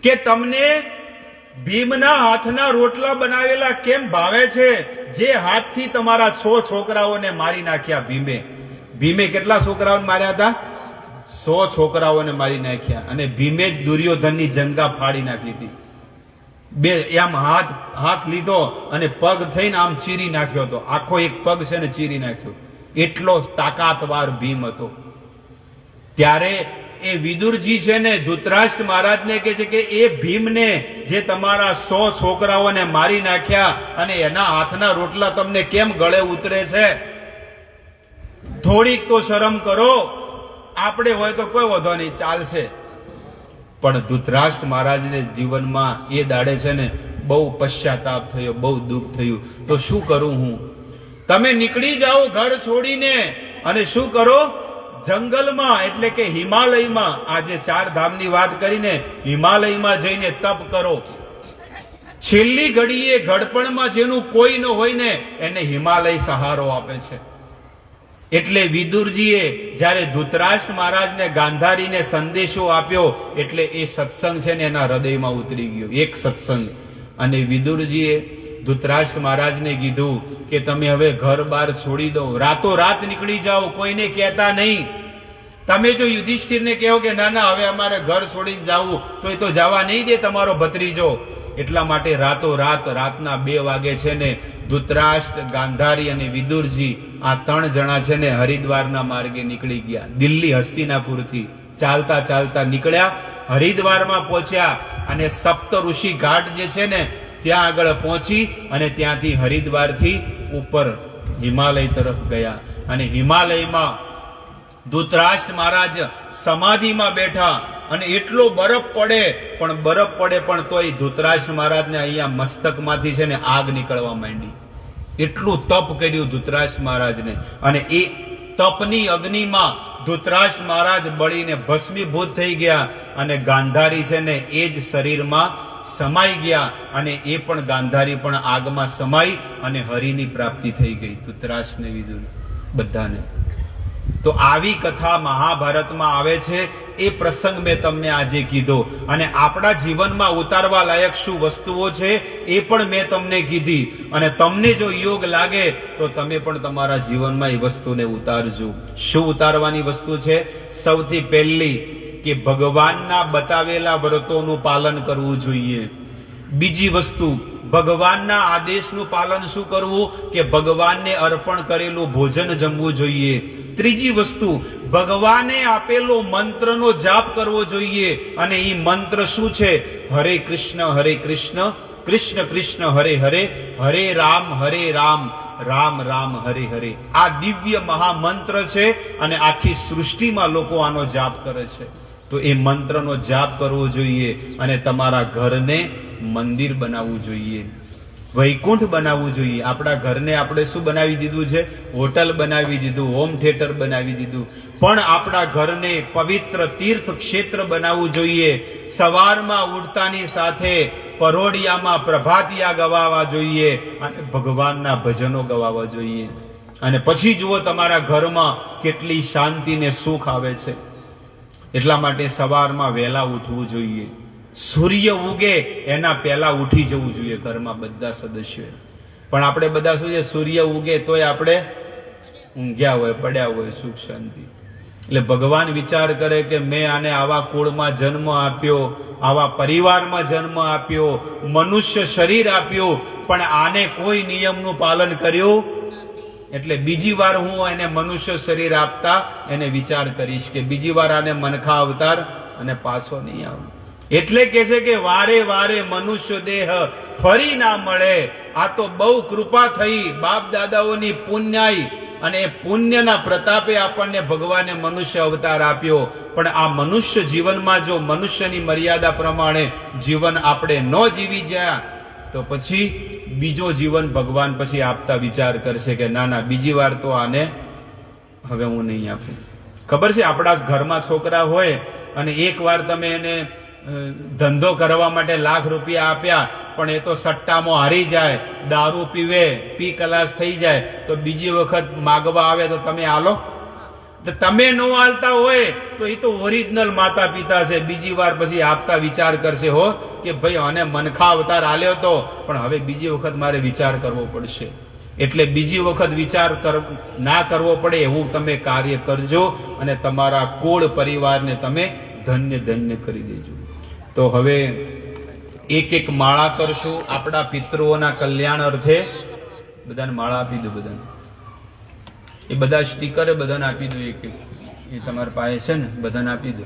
કે તમને ભીમના હાથના રોટલા બનાવેલા કેમ ભાવે છે, જે હાથથી તમારા 6 છોકરાઓને મારી નાખ્યા ભીમે. ભીમે કેટલા છોકરાઓને માર્યા હતા? 100 છોકરાઓને મારી નાખ્યા અને ભીમે જ દુર્યોધનની જંગા ફાડી નાખી હતી. બે આમ હાથ લીધો અને પગ થઈને આમ ચીરી નાખ્યો હતો. આખો એક પગ છે ને ચીરી નાખ્યો. એટલો તાકાતવાર ભીમ હતો. ત્યારે એ વિદુરજી છે ને ધૃતરાષ્ટ્ર મહારાજને કહે છે કે એ ભીમને જે તમારા 100 છોકરાઓને મારી નાખ્યા અને એના હાથના રોટલા તમને કેમ ગળે ઉતરે છે? થોડીક તો શરમ કરો. આપણે હોય તો કોઈ વાંધો નહીં, ચાલશે. પણ ધૃતરાષ્ટ્ર મહારાજને જીવનમાં એ દાડે છે ને બહુ પશ્ચાતાપ થયો, બહુ દુઃખ થયું. તો શું કરું હું? તમે નીકળી જાઓ ઘર છોડીને અને શું કરો? જંગલમાં એટલે કે હિમાલયમાં, આજે 4 ધામની વાત કરીને હિમાલયમાં જઈને તપ કરો. છેલ્લી ઘડીએ ઘડપણમાં જેનું કોઈ ન હોય ને એને હિમાલય સહારો આપે છે. એટલે વિદુરજીએ જ્યારે ધૃતરાષ્ટ્ર મહારાજને ગાંધારીને સંદેશો આપ્યો એટલે એ સત્સંગ છે ને એના હૃદયમાં ઉતરી ગયો, એક સત્સંગ. અને વિદુરજીએ ધૃતરાષ્ટ્ર મહારાજને કીધું કે તમે હવે ઘર બાર છોડી દો, રાતોરાત નીકળી જાઓ, કોઈને કહેતા નહીં. તમે જો યુધિષ્ઠિરને કહો કે ના ના હવે અમારે ઘર છોડીને જવું, તો એ તો જવા નહીં દે તમારો ભત્રીજો. એટલા માટે રાતોરાત રાતના 2 વાગે છે ને ધૃતરાષ્ટ્ર, ગાંધારી અને વિદુરજી આ 3 જણા છે ને હરિદ્વારના માર્ગે નીકળી ગયા. દિલ્હી હસ્તિનાપુરથી ચાલતા ચાલતા નીકળ્યા, હરિદ્વારમાં પહોંચ્યા અને સપ્ત ઋષિ ઘાટ જે છે ને ત્યાં આગળ પહોંચી અને ત્યાંથી હરિદ્વારથી ઉપર હિમાલય તરફ ગયા. અને હિમાલયમાં ધૃતરાષ્ટ્ર મહારાજ સમાધિમાં બેઠા અને એટલો બરફ પડે પણ તોય ધૃતરાષ્ટ્ર મહારાજને અહીંયા મસ્તકમાંથી છે ને આગ નીકળવા માંડી. એટલું તપ કર્યું ધૃતરાષ્ટ્ર મહારાજને. અને એ તપની અગ્નિમાં ધૃતરાષ્ટ્ર મહારાજ બળીને ભસ્મીભૂત થઈ ગયા અને ગાંધારી છે ને એ જ શરીરમાં સમાઈ ગયા અને એ પણ ગાંધારી પણ આગમાં સમાઈ અને હરિની પ્રાપ્તિ થઈ ગઈ ધૃતરાષ્ટ્રને, વિદુર બધાને. તો આવી કથા મહાભારતમાં આવે છે. એ પ્રસંગ મેં તમને આજે કીધો અને આપણા જીવનમાં ઉતારવા લાયક શું વસ્તુઓ છે એ પણ મેં તમને કીધી. અને તમને જો યોગ લાગે તો તમે પણ તમારા જીવનમાં એ વસ્તુને ઉતારજો. શું ઉતારવાની વસ્તુ છે? સૌથી પહેલી કે ભગવાનના બતાવેલા વ્રતોનું પાલન કરવું જોઈએ. બીજી વસ્તુ, ભગવાનના આદેશનું પાલન શું કરવું? કે ભગવાનને અર્પણ કરેલું ભોજન જમવું જોઈએ. ત્રીજી વસ્તુ, ભગવાને આપેલો મંત્રનો જાપ કરવો જોઈએ. અને એ મંત્ર શું છે? હરે કૃષ્ણ કૃષ્ણ કૃષ્ણ હરે હરે, હરે રામ રામ રામ હરે હરે. આ દિવ્ય મહામંત્ર છે અને આખી સૃષ્ટિમાં લોકો આનો જાપ કરે છે. તો એ મંત્રનો જાપ કરવો જોઈએ અને તમારા ઘરને મંદિર બનાવવું જોઈએ, વૈકુંઠ બનાવવું જોઈએ. આપણા ઘરને આપણે શું બનાવી દીધું છે? હોટલ બનાવી દીધું, હોમ થિયેટર બનાવી દીધું. પણ આપણા ઘરને પવિત્ર તીર્થ ક્ષેત્ર બનાવવું જોઈએ. સવારમાં ઉઠતાની સાથે પરોડિયામાં પ્રભાતિયા ગવાવા જોઈએ અને ભગવાનના ભજનો ગવાવા જોઈએ. અને પછી જુઓ તમારા ઘરમાં કેટલી શાંતિ ને સુખ આવે છે. એટલા માટે સવારમાં વહેલા ઉઠવું જોઈએ. સૂર્ય ઉગે એના પહેલા ઉઠી જવું જોઈએ ઘરમાં બધા સદસ્યોએ. પણ આપણે બધા શું છે, સૂર્ય ઉગે તોય આપણે ઊંઘ્યા હોય, પડ્યા હોય, સુખ શાંતિ. એટલે ભગવાન વિચાર કરે કે મેં આને આવા કુળમાં જન્મ આપ્યો, આવા પરિવારમાં જન્મ આપ્યો, મનુષ્ય શરીર આપ્યો, પણ આને કોઈ નિયમનું પાલન કર્યું. એટલે બીજી વાર હું એને મનુષ્ય શરીર આપતા એને વિચાર કરીશ કે બીજી વાર આને મનખા અવતાર અને પાછો નહીં આવું. એટલે કે છે કે વારે વારે મનુષ્ય દેહ ફરી ના મળે. આ તો બહુ કૃપા થઈ, બાપ દાદાઓની પુણ્યાઈ અને પુણ્યના પ્રતાપે આપણને ભગવાને મનુષ્ય અવતાર આપ્યો. પણ આ મનુષ્ય જીવનમાં જો મનુષ્યની મર્યાદા પ્રમાણે જીવન આપણે ન જીવી ગયા તો પછી બીજો જીવન ભગવાન પછી આપતા વિચાર કરશે કે ના ના બીજી વાર તો આને હવે હું નહીં આપું. ખબર છે, આપણા ઘરમાં છોકરા હોય અને એક વાર તમે એને ધંધો કરવા માટે લાખ રૂપિયા આપ્યા પણ એ તો સટ્ટામાં હારી જાય, દારૂ પીવે, પી કલાસ થઈ જાય, તો બીજી વખત માગવા આવે તો તમે આલો? તમે ન આલતા હોય તો એ તો ઓરિજિનલ માતા પિતા છે, બીજી વાર પછી આપતા વિચાર કરશે હો કે ભાઈ આને મનખા અવતાર આલ્યો તો પણ હવે બીજી વખત મારે વિચાર કરવો પડશે. એટલે બીજી વખત વિચાર ના કરવો પડે એવું તમે કાર્ય કરજો અને તમારા કુળ પરિવારને તમે ધન્ય ધન્ય કરી દેજો. તો હવે એક એક માળા કરશું આપણા પિતૃઓના કલ્યાણ અર્થે. બધાને માળા આપી દો. બધાને એ બધા સ્ટીકર બધાને આપી દો. એક એક એ તમારા પાસે છે ને, બધાને આપી દો.